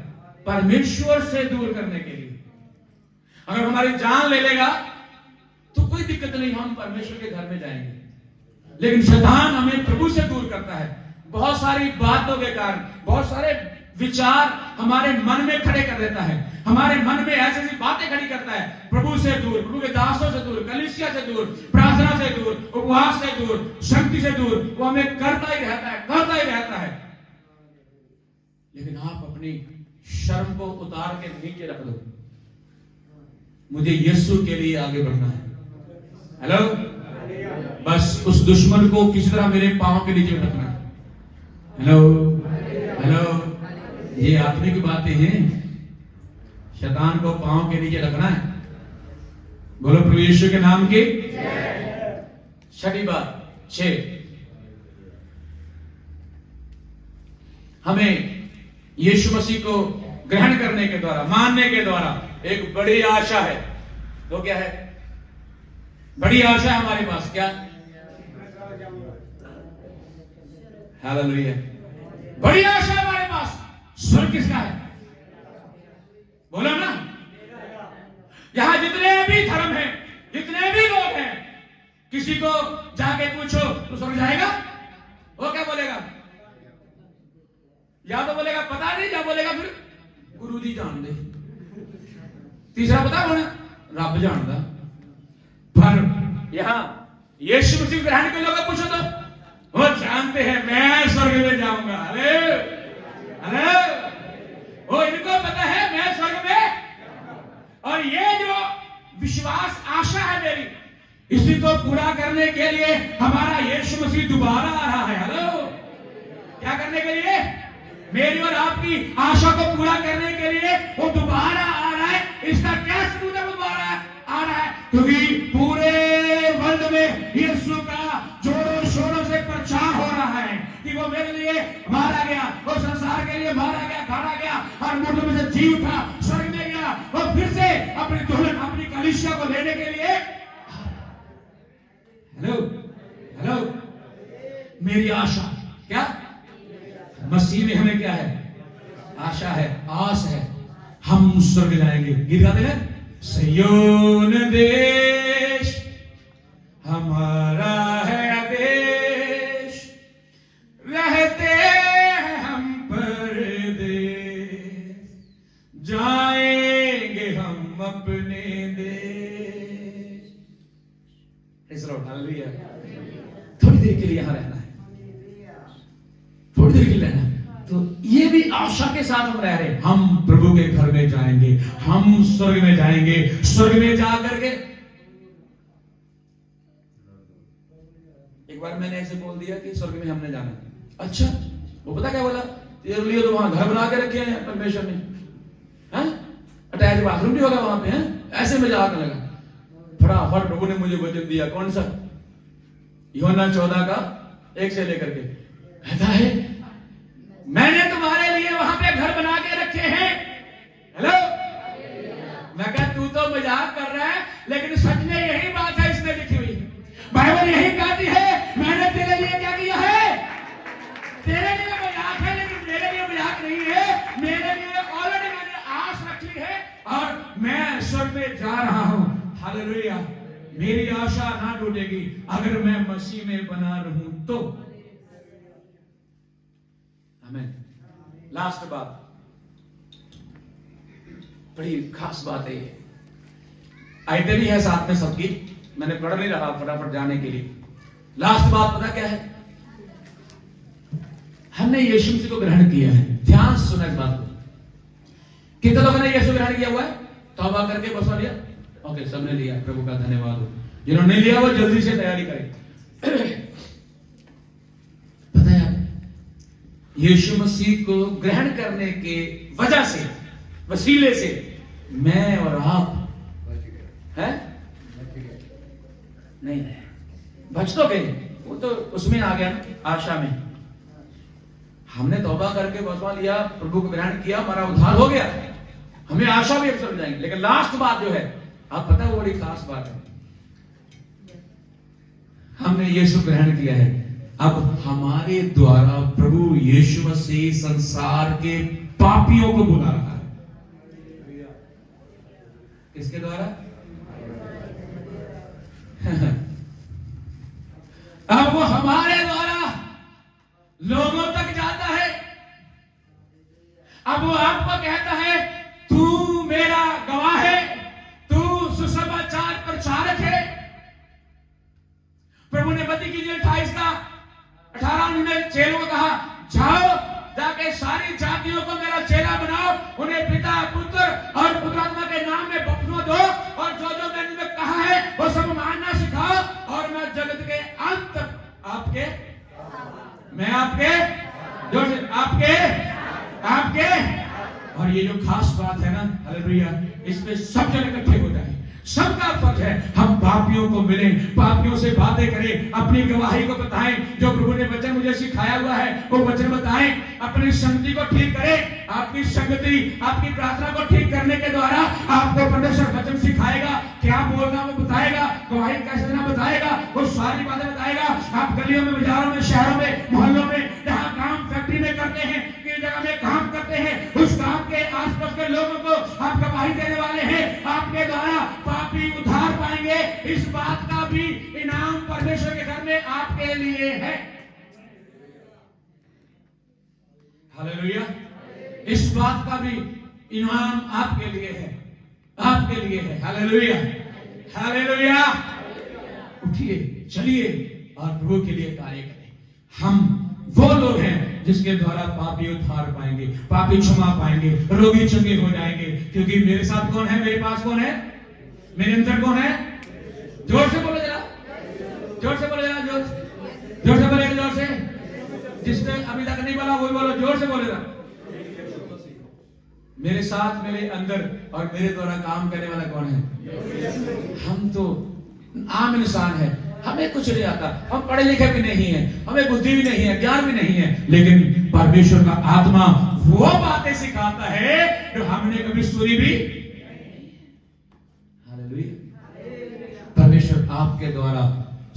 परमेश्वर से दूर करने के लिए। अगर हमारी जान ले लेगा तो कोई दिक्कत नहीं, हम परमेश्वर के घर में जाएंगे। लेकिन शैतान हमें प्रभु से दूर करता है। बहुत सारी बातों के कारण, बहुत सारे विचार हमारे मन में खड़े कर देता है। हमारे मन में ऐसी ऐसी बातें खड़ी करता है, प्रभु से दूर, प्रभु के दासों से दूर, कलीसिया से दूर, प्रार्थना से दूर, उपवास से दूर, शक्ति से दूर। वो हमें करता ही रहता है, करता ही रहता है। लेकिन आप अपनी शर्म को उतार के नीचे रख दो। मुझे यीशु के लिए आगे बढ़ना है। हेलो, बस उस दुश्मन को किसी तरह मेरे पांव के नीचे रखना है। हेलो हेलो, ये आत्मिक बातें हैं। शैतान को पांव के नीचे रखना है। बोलो प्रभु यीशु के नाम की। छठी बात, 6, हमें यीशु मसीह को ग्रहण करने के द्वारा, मानने के द्वारा एक बड़ी आशा है। वो क्या है? बड़ी आशा है हमारे पास। क्या? हालेलुया। बड़ी आशा है हमारे पास। स्वर्ग किसका है? बोलो ना। यहां जितने भी धर्म हैं, जितने भी लोग हैं, किसी को जाके पूछो तो स्वर्ग जाएगा? वो क्या बोलेगा? या तो बोलेगा पता नहीं, या बोलेगा फिर गुरु जी जान दे। तीसरा पता कौन है? रब जानदा। पर यहां यीशु मसीह ग्रहण के लोगों पूछो तो वो जानते हैं मैं स्वर्ग में जाऊंगा। अरे अरे, वो इनको पता है मैं स्वर्ग में। और ये जो विश्वास, आशा है मेरी, इसी को पूरा करने के लिए हमारा यीशु मसीह दोबारा आ रहा है। हेलो, क्या करने के लिए? मेरी और आपकी आशा को पूरा करने के लिए वो दोबारा आ रहा है। इसका क्या सबूत है? वो दोबारा आ रहा है क्योंकि पूरे वर्ल्ड में यीशु का जोरों शोरों से प्रचार हो रहा है कि वो मेरे लिए मारा गया, वो संसार के लिए मारा गया, गाड़ा गया और मुर्दों में से जी उठा, स्वर्ग में गया और फिर से अपनी दुल्हन, अपनी कलीसिया को लेने के लिए। हेलो हेलो, मेरी आशा क्या? मसीह में हमें क्या है? आशा है, आस है। हम स्वर्ग जाएंगे। गीत गाते हैं, सिय्योन देश हमारा है देश, रहते हैं हम परदेश, जाएंगे हम अपने देश। हालेलुया। थोड़ी देर के लिए यहां रहना है, थोड़ी देर के लिए रहना है। तो ये भी आशा के साथ हम रह रहे, हम प्रभु के घर में जाएंगे, हम स्वर्ग में जाएंगे। स्वर्ग में जाकर के एक बार मैंने ऐसे बोल दिया कि स्वर्ग में हमने जाना। अच्छा, वो पता क्या बोला? तेरे लिए तो वहां घर बना के रखे हैं परमेश्वर ने, अटैच बाथरूम भी होगा वहां पे, हैं? ऐसे मजाक लगा। फटाफट प्रभु ने मुझे वचन दिया। कौन सा? यूहन्ना 14 का 1 से लेकर के कहता है मैंने तुम्हारे लिए वहां पे घर बना के रखे हैं। हेलो, मैं कहा तू तो मजाक कर रहा है, लेकिन सच में यही बात है इसमें लिखी हुई। बाइबल यही कहती है मैंने तेरे लिए क्या किया है। तेरे लिए मजाक है, लेकिन मेरे लिए मजाक नहीं है। मेरे लिए ऑलरेडी मैंने आस रखी है और मैं स्वर्ग में जा रहा हूं। हालेलुया। मेरी आशा ना टूटेगी अगर मैं मसीह में बना रहूं तो। आमीन। लास्ट बात, बड़ी खास बात है ये। आयतें भी है साथ में सबकी, मैंने पढ़ नहीं रहा फटाफट जाने के लिए। लास्ट बात पता क्या है, हमने यीशु मसीह को ग्रहण किया है। ध्यान से सुना इस बात को। कितने लोगों ने यीशु ग्रहण किया हुआ है? तौबा करके बसवा लिया? ओके, सबने लिया, प्रभु का धन्यवाद हो। जिन्होंने नहीं लिया वो जल्दी से तैयारी करें। पता है यीशु मसीह को ग्रहण करने के वजह से, वसीले से मैं और आप हैं नहीं बच तो गए, वो तो उसमें आ गया ना, आशा में। हमने तौबा करके बसवा लिया, प्रभु को ग्रहण किया, हमारा उद्धार हो गया, हमें आशा भी अब समझ जाएंगे। लेकिन लास्ट बात जो है, आप पता है वो बड़ी खास बात है। हमने यीशु ग्रहण किया है, अब हमारे द्वारा प्रभु यीशु मसीह संसार के पापियों को बुला रहा है। किसके द्वारा? अब वो हमारे द्वारा लोगों तक जाता है। अब वो आपको कहता है तू मेरा गवाह है, तू सुसमाचार प्रचारक है। प्रभु ने मत्ती की 28 का 18 में चेलों को कहा जाओ जाके सारी जातियों को मेरा चेला बनाओ, उन्हें पिता पुत्र और पवित्र आत्मा के नाम में बपतिस्मा दो, और जो जो मैंने तुम्हें कहा है वो सब मानना सिखाओ, और मैं जगत के अंत तक आपके, मैं आपके, जो आपके। और ये जो खास बात है ना, हालेलुया, इसमें सब जन इकट्ठे हो जाए। सबका फर्ज है हम पापियों को मिलें, पापियों से बातें करें, अपनी गवाही को बताएं, जो प्रभु ने वचन मुझे सिखाया हुआ है वो वचन बताएं, अपनी संगति को ठीक करें। आपकी संगति, आपकी प्रार्थना को ठीक करने के द्वारा आपको परमेश्वर वचन सिखाएगा, क्या बोलना वो बताएगा, गवाही कैसे देना बताएगा, वो सारी बातें बताएगा। आप गलियों में, बाजारों में, शहरों में, मोहल्लों में, जहां काम फैक्ट्री में करते हैं, किस जगह में काम करते हैं, उस काम के आसपास के लोगों को आप गवाही देने वाले हैं। आपके द्वारा पापी उद्धार पाएंगे, इस बात का भी इनाम परमेश्वर के घर में आपके लिए है। हालेलुया, इस बात का भी इनाम आपके लिए है, आपके लिए है। Hallelujah, hallelujah. उठिए, चलिए और प्रभु के लिए कार्य करें। हम वो लोग हैं जिसके द्वारा पापी उद्धार पाएंगे, पापी क्षमा पाएंगे, रोगी चंगे हो जाएंगे। क्योंकि मेरे साथ कौन है, मेरे पास कौन है, मेरे अंदर कौन है? जोर से बोलो जरा, जोर से बोलो जरा, जोर से बोले, जोर से। जिसने अभी तक नहीं बोला वही बोलो, जोर से बोले जरा। मेरे साथ, मेरे अंदर और मेरे द्वारा काम करने वाला कौन है? हम तो आम इंसान है, हमें कुछ नहीं आता, हम पढ़े लिखे भी नहीं है, हमें बुद्धि भी नहीं है, ज्ञान भी नहीं है, लेकिन परमेश्वर का आत्मा वो बातें सिखाता है जो हमने कभी सुनी भी। हालेलुया। परमेश्वर आपके द्वारा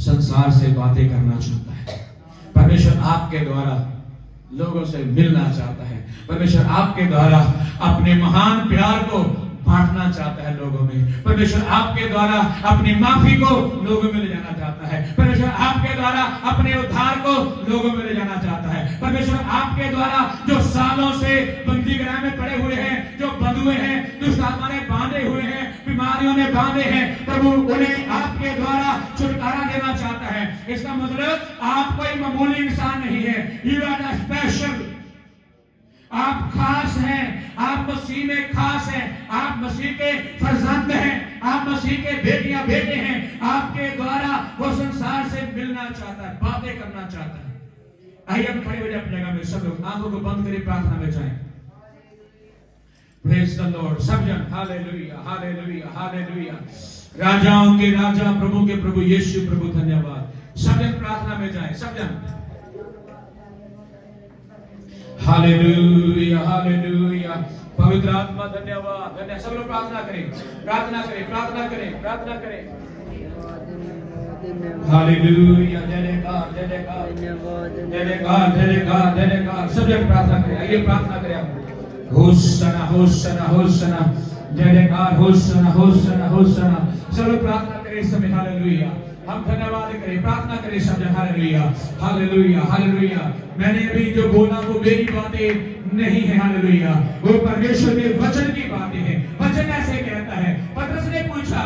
संसार से बातें करना चाहता है। परमेश्वर आपके द्वारा लोगों से मिलना चाहता है। परमेश्वर आपके द्वारा अपने महान प्यार को बांटना चाहता है लोगों में। परमेश्वर आपके द्वारा अपनी माफी को लोगों में ले जाना चाहता है। परमेश्वर आपके द्वारा अपने उद्धार को लोगों में ले जाना चाहता है। परमेश्वर आपके द्वारा जो सालों से बंदी गृह में पड़े हुए हैं, जो बंधुए हैं, दुष्ट आत्मा ने बांधे हुए हैं, बीमारियों ने बांधे हैं, प्रभु उन्हें आपके द्वारा छुटकारा देना चाहता है। इसका मतलब आप कोई मामूली इंसान नहीं है, यू आर स्पेशल। आप खास हैं, आप मसीह में खास हैं, आप मसीह के फर्जंद हैं, आप मसीह के बेटियां बेटे हैं। आपके द्वारा वो संसार से मिलना चाहता है, बातें करना चाहता है। आइए हम खड़े हो जाए अपनी जगह में, सब लोग आंखों को बंद करें, प्रार्थना में जाएं। Praise the Lord. सब जन हालेलुया, हालेलुया, हालेलुया। राजाओं के राजा, प्रभु के प्रभु यीशु प्रभु, धन्यवाद। सब जन प्रार्थना में जाएं, सब जन। Hallelujah, hallelujah. पवित्र आत्मा धन्यवाद, धन्यवाद। सब लोग प्रार्थना करें, प्रार्थना करें, प्रार्थना करें, प्रार्थना करें। हालेलुया, जय जयकार, जय जयकार, जय जयकार, जय जयकार, जय जयकार। सब जन प्रार्थना करें, आइए प्रार्थना करें आप। होसना, होसना, होसना, जय जयकार, होसना, होसना, होसना। सब लोग प्रार्थना करें इस समय। हालेलुया, हम धन्यवाद करें, प्रार्थना करें सब जन। Hallelujah, hallelujah, hallelujah. मैंने अभी जो बोला वो मेरी बातें नहीं है, हालेलुया, वो परमेश्वर के वचन की बातें हैं। वचन ऐसे कहता है, पतरस ने पूछा,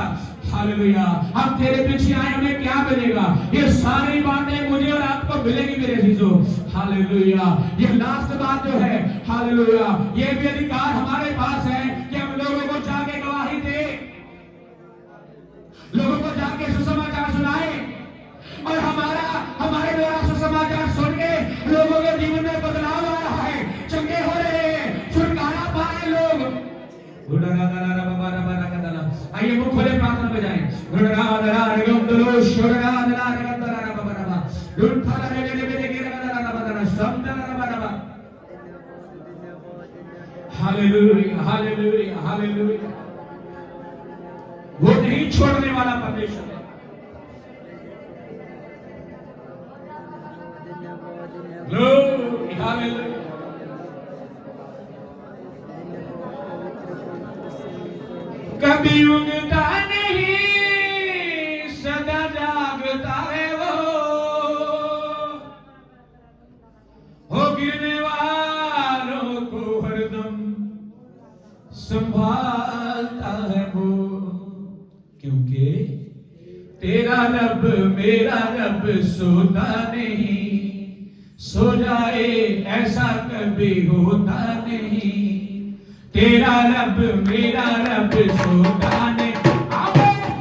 हालेलुया, हम तेरे पीछे आए, हमें क्या मिलेगा? ये सारी बातें मुझे और आपको मिलेगी मेरे अजीजों। हालेलुया, ये लास्ट बात जो है, हालेलुया, ये भी अधिकार हमारे पास है कि हम लोगों को जाके गवाही दे, लोगों को जाके सुसमाचार सुनाए, और हमारे द्वारा सुसमाचार सुन के लोगों के जीवन में बदलाव आ रहा है, चंगे हो रहे हैं, छुटकारा पा रहे लोग। आइए मुख खोले, प्रार्थना में जाएं। Hallelujah, hallelujah, hallelujah. वो नहीं छोड़ने वाला परमेश्वर है। Glory, hallelujah. कभी उगता नहीं, सदा जागता है वो, हो गिरने वालों को हरदम संभालता है वो। क्योंकि तेरा रब मेरा रब सोता नहीं, सो जाए ऐसा कभी होता नहीं। तेरा रब मेरा रब सोता नहीं,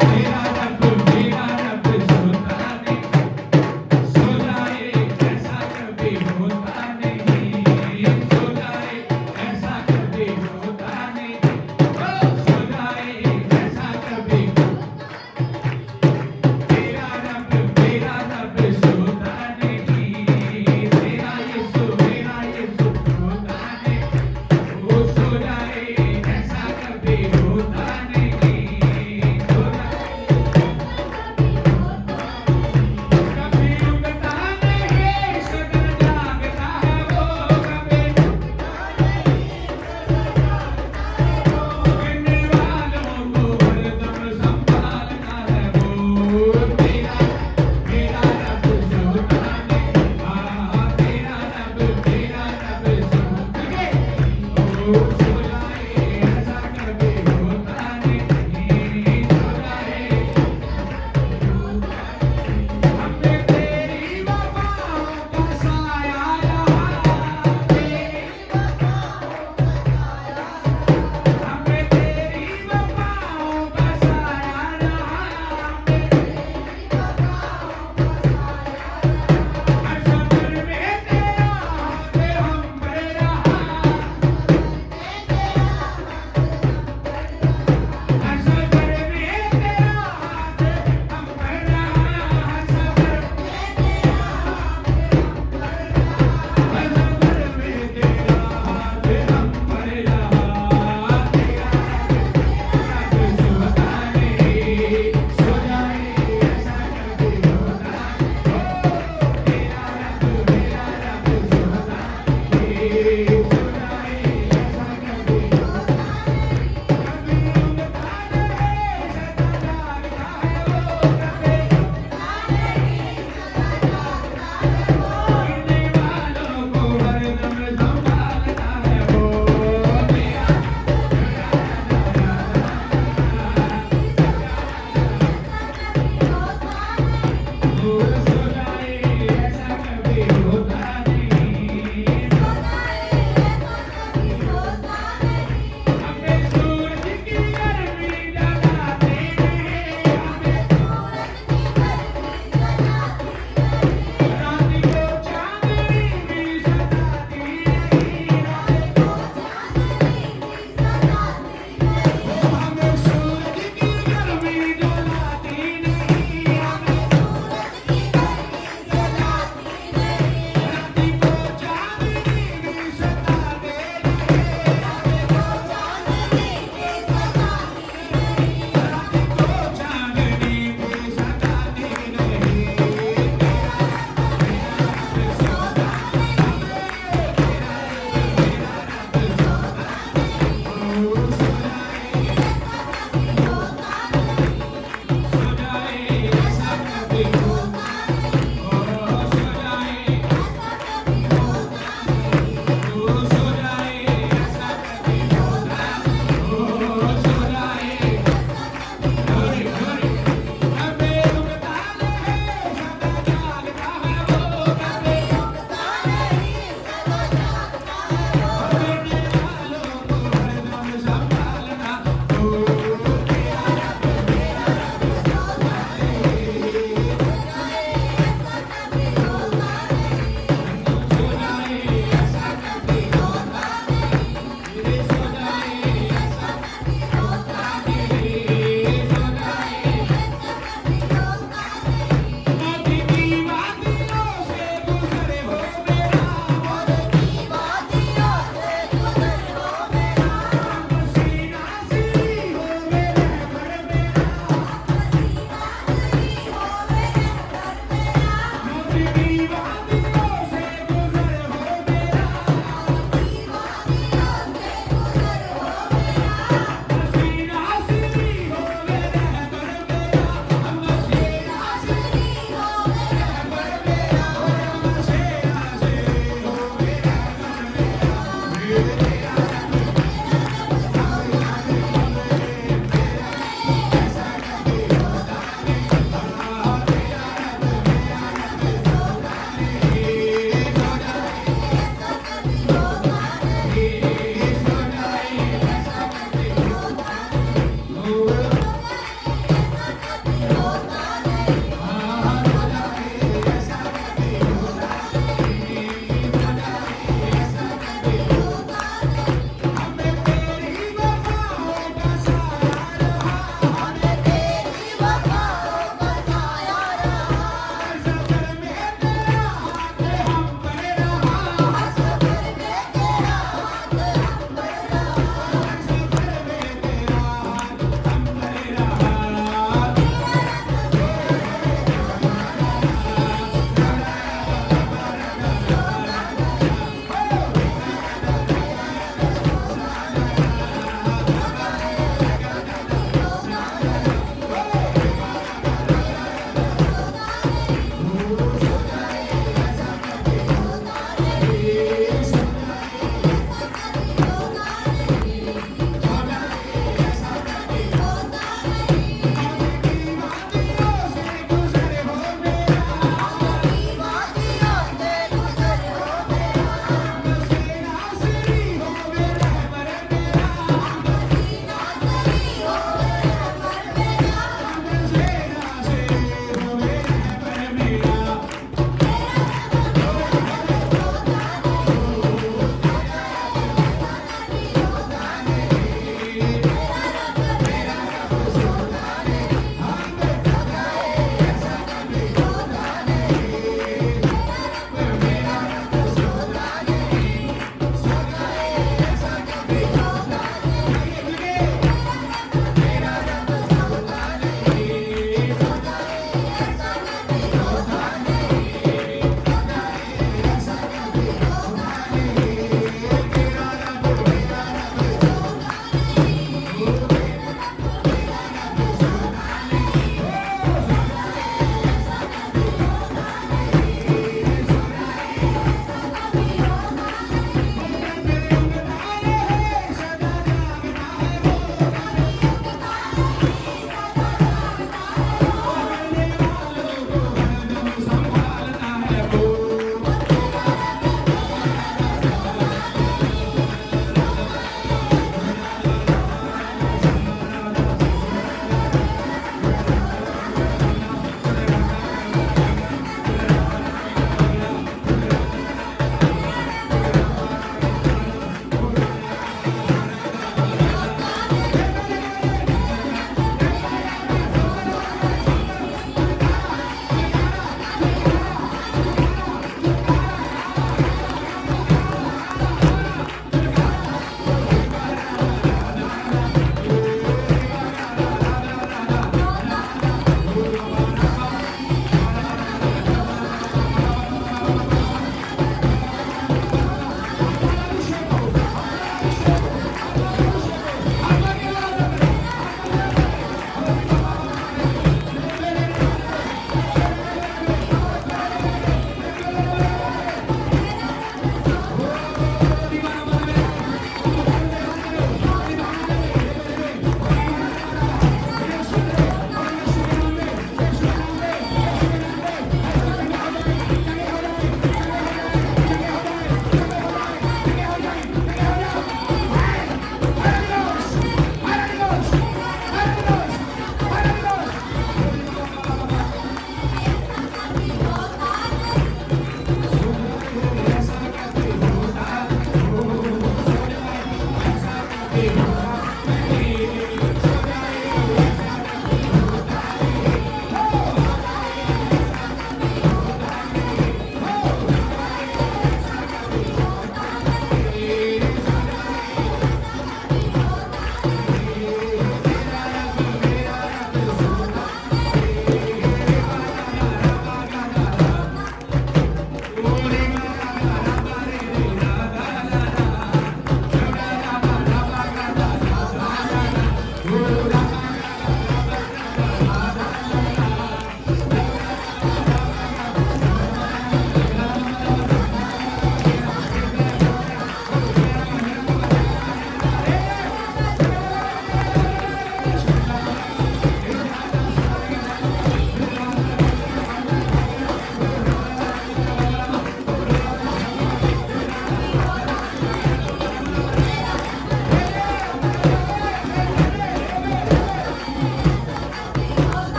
तेरा रब मेरा रब सोता नहीं, सो जाए ऐसा कभी होता नहीं, सो जाए ऐसा कभी होता नहीं, सो जाए ऐसा कभी। तेरा रब मेरा रब सोता नहीं, तेरा यीशु सोता नहीं, वो सो जाए ऐसा कभी होता नहीं।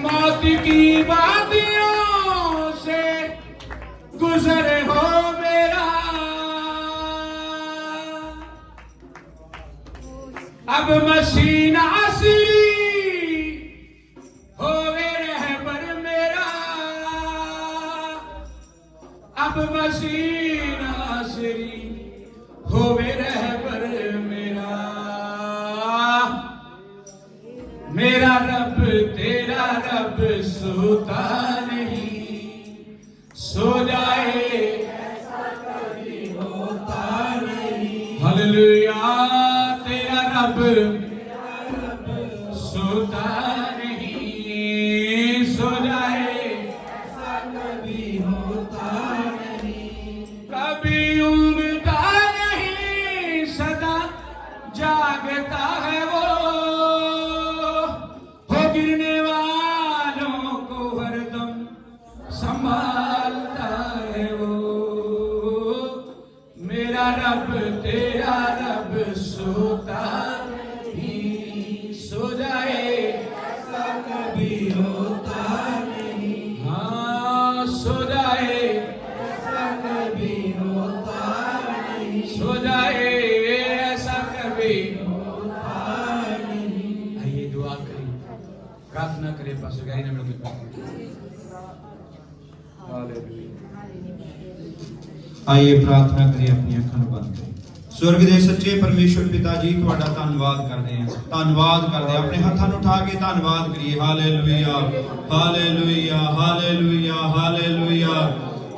मौत की वादियों से गुजर हो मेरा, अब मसीना आसरी होवे रहबर मेरा, अब मसीना आसरी होवे रहबर मेरा। मेरा रब तेरा रब सोता नहीं, सो जाए ऐसा कभी होता नहीं। हालेलुया, तेरा रब सोता नहीं, सो जाए ऐसा कभी होता नहीं। रब तेरा रब सोता नहीं, सो जाए ऐसा कभी होता नहीं। हाँ, सो जाए ऐसा कभी होता नहीं, सो जाए ऐसा कभी होता नहीं। आइए दुआ करें, प्रार्थना करें। पास गाय ने आइए प्रार्थना करिए, अपनी अखां ਨੂੰ ਬੰਦ ਕਰੀਏ। स्वर्ग ਦੇ ਸੱਚੇ ਪਰਮੇਸ਼ਵਰ ਪਿਤਾ ਜੀ, ਤੁਹਾਡਾ ਧੰਨਵਾਦ ਕਰਦੇ ਹਾਂ, ਧੰਨਵਾਦ ਕਰਦੇ ਹਾਂ। ਆਪਣੇ ਹੱਥਾਂ ਨੂੰ ਉਠਾ ਕੇ ਧੰਨਵਾਦ ਕਰੀਏ। Hallelujah, hallelujah, hallelujah, hallelujah.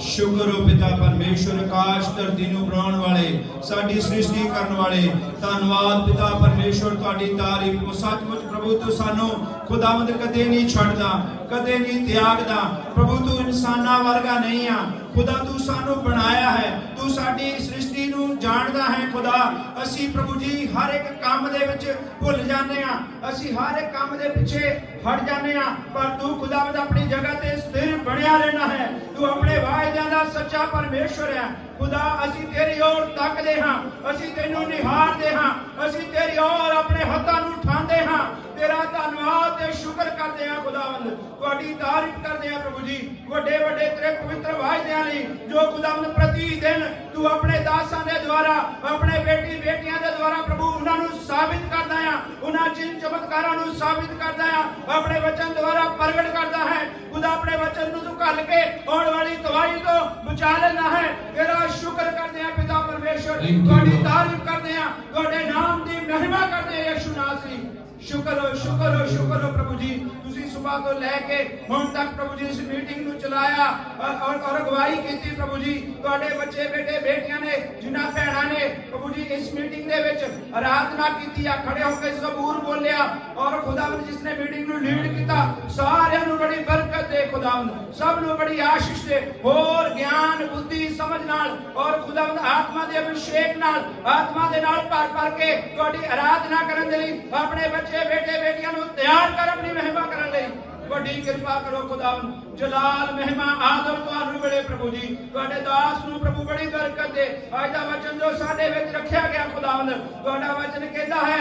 ਸ਼ੁਕਰ ਹੋ ਪਿਤਾ ਪਰਮੇਸ਼ਵਰ, ਆਕਾਸ਼ ਧਰਤੀ ਨੂੰ ਬਣਾਉਣ ਵਾਲੇ, ਸਾਡੀ ਸ੍ਰਿਸ਼ਟੀ ਕਰਨ ਵਾਲੇ। ਧੰਨਵਾਦ ਪਿਤਾ ਪਰਮੇਸ਼ਵਰ, ਤੁਹਾਡੀ ਤਾਰੀਫ ਕੋ। ਸੱਚਮੁੱਚ ਪ੍ਰਭੂ ਤੂੰ ਸਾਨੂੰ ਖੁਦਾਵੰਦ ਕਦੇ ਨਹੀਂ ਛੱਡਦਾ, ਕਦੇ ਨਹੀਂ ਤਿਆਗਦਾ। ਪ੍ਰਭੂ ਤੂੰ ਇਨਸਾਨਾਂ ਵਰਗਾ ਨਹੀਂ ਆ खुदा, तू सानू बनाया है, तू साडी सृष्टि नू जानदा है खुदा। असी प्रभु जी हर एक काम दे विच भुल जाने आ, असी हर एक काम दे पिछे हट जाने आ, पर तू खुदावंद अपनी जगह ते स्थिर बनया रहना है। तू अपने वायदे दा सच्चा परमेश्वर है खुदा। असी तेरी ओर तकदे हां, असी तैनू निहारदे हां, असी तेरी ओर अपने हत्थां नू उठांदे हां। तेरा धन्नवाद ते शुक्र करदे हां खुदावंद, तुहाडी तारीफ करदे हां प्रभु जी। वड्डे वड्डे तेरे पवित्र वायदे जो खुदावंद प्रति दिन तू अपने दासां दे द्वारा, अपने बेटी बेटियां दे द्वारा प्रभु उन्हां नू साबित करदा है, उन्हां चिन्ह चमत्कारां नू साबित करदा है, अपने वचन द्वारा प्रगट करदा है खुदा। अपने वचन नू तू घल के आउण वाली तबाही तो बचा लेना है। तेरा शुक्र करदे हैं पिता परमेश्वर, तुहाडी तारीफ करदे हैं, तुहाडे नाम दी महिमा करदे हैं यीशु नासरी। शुक्र हो, शुक्र हो, शुक्र हो प्रभु जी। तुसी सुबह तो लैके हुण तक प्रभु जी इस मीटिंग नू चलाया और अगवाई कीती प्रभु जी। तुहाडे बच्चे बेटे बेटियां ने, जिन्हां भैणां ने प्रभु जी इस मीटिंग दे विच आराधना कीती आ, खड़े होकर ज़बूर बोलिया, और खुदावंद जिसने मीटिंग नू लीड कीता सारियां नू बड़ी बरकत दे खुदावंद, सब नू बड़ी आशीष दे, होर ज्ञान बुद्धि समझ नाल और खुदावंद आत्मा दे अभिषेक नाल, आत्मा दे नाल भर भर के तुहाडी आराधना करन दे लई अपने बच्चे बेटे बेटियां नू तैयार कर, अपनी महिमा करन लई बड़ी कृपा करो खुदावंद। जलाल महिमा आदर तुहानू मिले प्रभु जी। तुहाडे दास नू प्रभु बड़ी बरकत दे। अज दा वचन जो साडे विच रखिया गया खुदावंद, तुहाडा वचन कहता है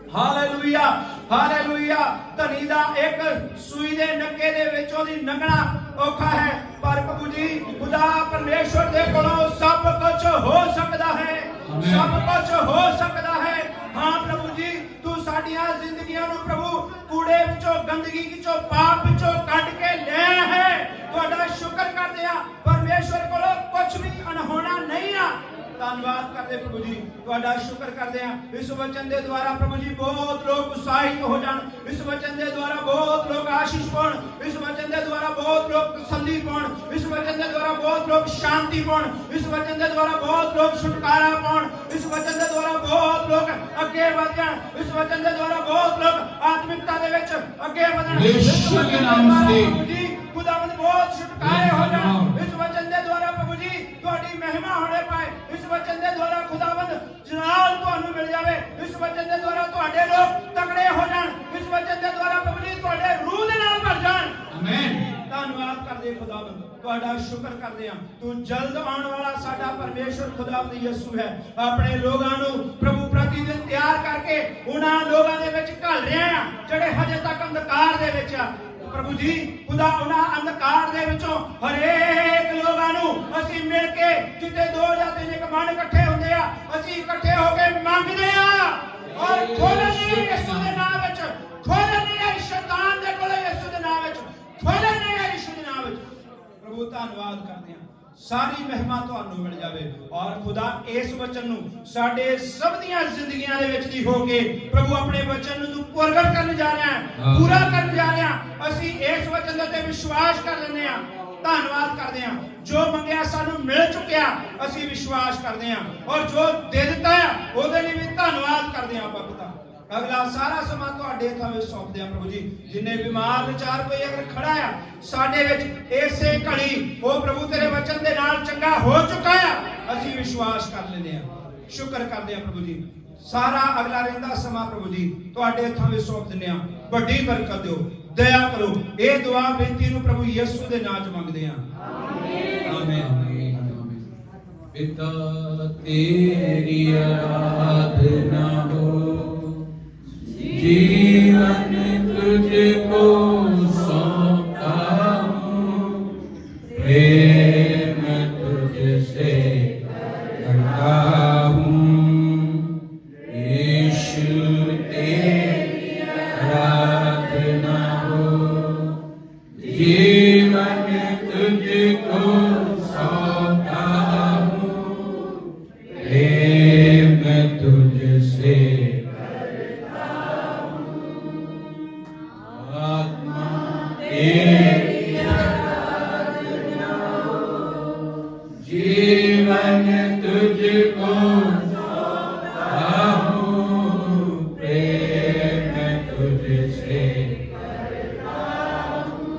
हालेलुया, हालेलुया। धनी दा एक सूई दे नक्के दे विचों दी लंघना औखा है, पर प्रभु जी खुदा परमेश्वर दे कोलों सब कुछ हो सकदा है, सब कुछ हो सकदा है। हाँ प्रभु जी, तू साडियां जिंदगियां नू प्रभु कूड़े विचों, गंदगी विचों, पाप विचों कढ के ले है। तुहाडा शुक्र करदे आ, परमेश्वर कोलों कुछ भी अनहोना नहीं आ। धन्यवाद करदे प्रभु जी, तुहाडा शुक्र करदे आ। इस वचन दे द्वारा प्रभु जी बहुत लोग उत्साहित हो जाण, इस वचन दे द्वारा बहुत लोग आशीष पाउण, इस वचन दे द्वारा बहुत लोग तसल्ली पाउण, इस वचन दे द्वारा बहुत लोग शांति पाउण, इस वचन दे द्वारा बहुत लोग छुटकारा पाउण, इस वचन दे द्वारा बहुत लोग अगे वध जाण, इस वचन दे द्वारा बहुत लोग आत्मिकता दे विच अगे वधण। यीशु के नाम से प्रभु जी खुदावंद बहुत छुटकारे हो जाण। इस वचन दे द्वारा प्रभु जी तुहाडी महिमा होणे पाए। इस वचन दे द्वारा खुदावंद जलाल तुहानू मिल जावे। इस वचन दे द्वारा तुहाडे लोग तगड़े हो जाण। इस वचन दे द्वारा प्रभु जी तुहाडे रूह दे नाल भर जाण। आमीन। धन्यवाद करदे खुदावंद, तुहाडा शुक्र करदे हां। तू जल्द आउण वाला साडा परमेश्वर खुदावंद यीशु है। अपने लोगां नू प्रभु प्रतिदिन तैयार करके उन्हां लोगां दे विच घल रिहा आ जिहड़े हजे तक अंधकार दे विच आ। प्रभु जी खुदा उन्हां अंधकार दे विचों हरेक लोगां नू असीं मिल के, जिथे दो या तीन एक मन इकट्ठे हुंदे आ, असीं इकट्ठे हो के मंगदे आ और खोलने यीशु दे नाम विच, खोलने शैतान दे कोले यीशु दे नाम विच, खोलने यीशु दे नाम विच। प्रभु धन्नवाद करदे आ, सारी महिमा तुहानू मिल जावे। और खुदा इस वचन नू साडे सब दीयां जिंदगियां दे विच दी हो के प्रभु अपने वचन नू तू प्रगट करन जा रहा है, पूरा करन जा रहा है। असीं इस वचन दे विश्वास कर लैंदे आ, धन्नवाद करदे आ। जो मंगया सानू मिल चुकिया, असीं विश्वास करदे आ, और जो दे दिता है ओदे लई भी धन्नवाद करदे आ। पिता अगला सारा समा तुहाडे हत्थां विच सौंपदे आ प्रभु जी। जिन्ने बीमार विचार कोई अगर खड़ा है साडे विच इसे घड़ी ओ प्रभु तेरे वचन दे नाल चंगा हो चुका है, असीं विश्वास कर लैंदे आ। शुक्र करदे आ प्रभु जी। सारा अगला रहिंदा समा प्रभु जी तुहाडे हत्थां विच सौंप दिंदे आ। वड्डी बरकत दिओ, दया करो। ये दुआ बेनती नू प्रभु यीशु दे नाम च मंगदे आ, आमीन। पिता तेरी आराधना हो, जीवन तुझको सौंपता हूँ, प्रेम तुझसे करता हूँ, यीशु तेरी आराधना हो, जीवन तुझको सौंपता हूँ, प्रेम तुझसे आत्मा तेरी आराधना हो, जीवन तुझको सौंपता हूँ, प्रेम तुझसे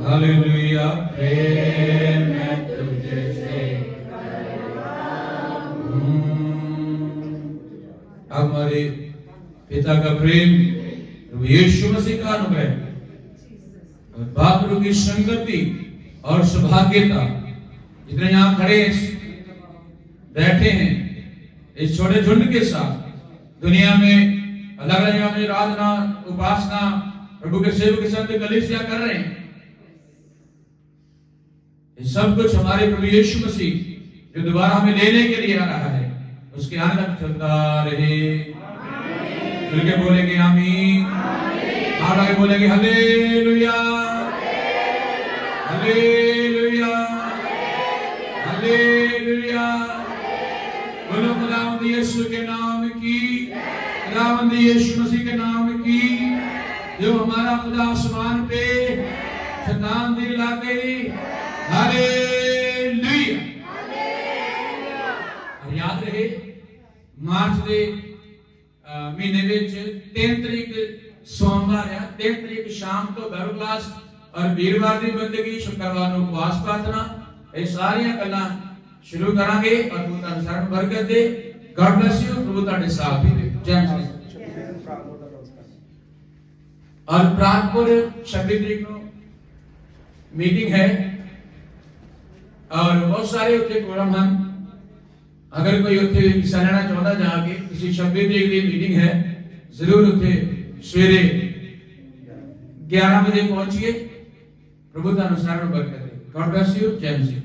हालेलुया, प्रेम तुझसे हमारे पिता का प्रेम, प्रभु यीशु मसीह का अनुग्रह और बाबरू की संगति और सौभाग्यता, जितने यहाँ खड़े बैठे हैं इस छोटे झुंड के साथ, दुनिया में अलग अलग जगह में आराधना उपासना प्रभु के सेवक के संग कलीसिया कर रहे हैं, ये सब कुछ हमारे प्रभु यीशु मसीह जो दोबारा हमें लेने के लिए आ रहा है, उसके आने तक चलता रहे। मिलके बोलेंगे आमीन, और आगे बोलेंगे हालेलुया, हालेलुया, हालेलुया। बोलो खुदावंद यीशु के नाम की, खुदावंद यीशु मसीह के नाम की, जो हमारा खुदा आसमान पे शैतान दिल ला गई। हालेलुया। और याद रहे मार्च के महीने विच 3 तरीक सोमवार है, 3 तरीक शाम को बाइबल क्लास और वीरवार की बंदगी, शुक्रवार को उपवास प्रार्थना, ये सारियां गल्लां शुरू करांगे और प्रभु तुहानू सारिआं नूं बरकत दे। गॉड ब्लेस यू, प्रभु तुहाडे साथ ही दे। जय मसीह। और प्रागपुर 26 तरीक को मीटिंग है और बहुत सारे उत्थे प्रोग्राम हैं। अगर कोई उत्थे हिस्सा लेना चाहता जाके किसी 26 तरीक की मीटिंग है, जरूर उत्थे सवेरे 11 बजे पहुंचिए। प्रभु तुहानू सारिआं नूं बरकत दे। God bless you. जय मसीह।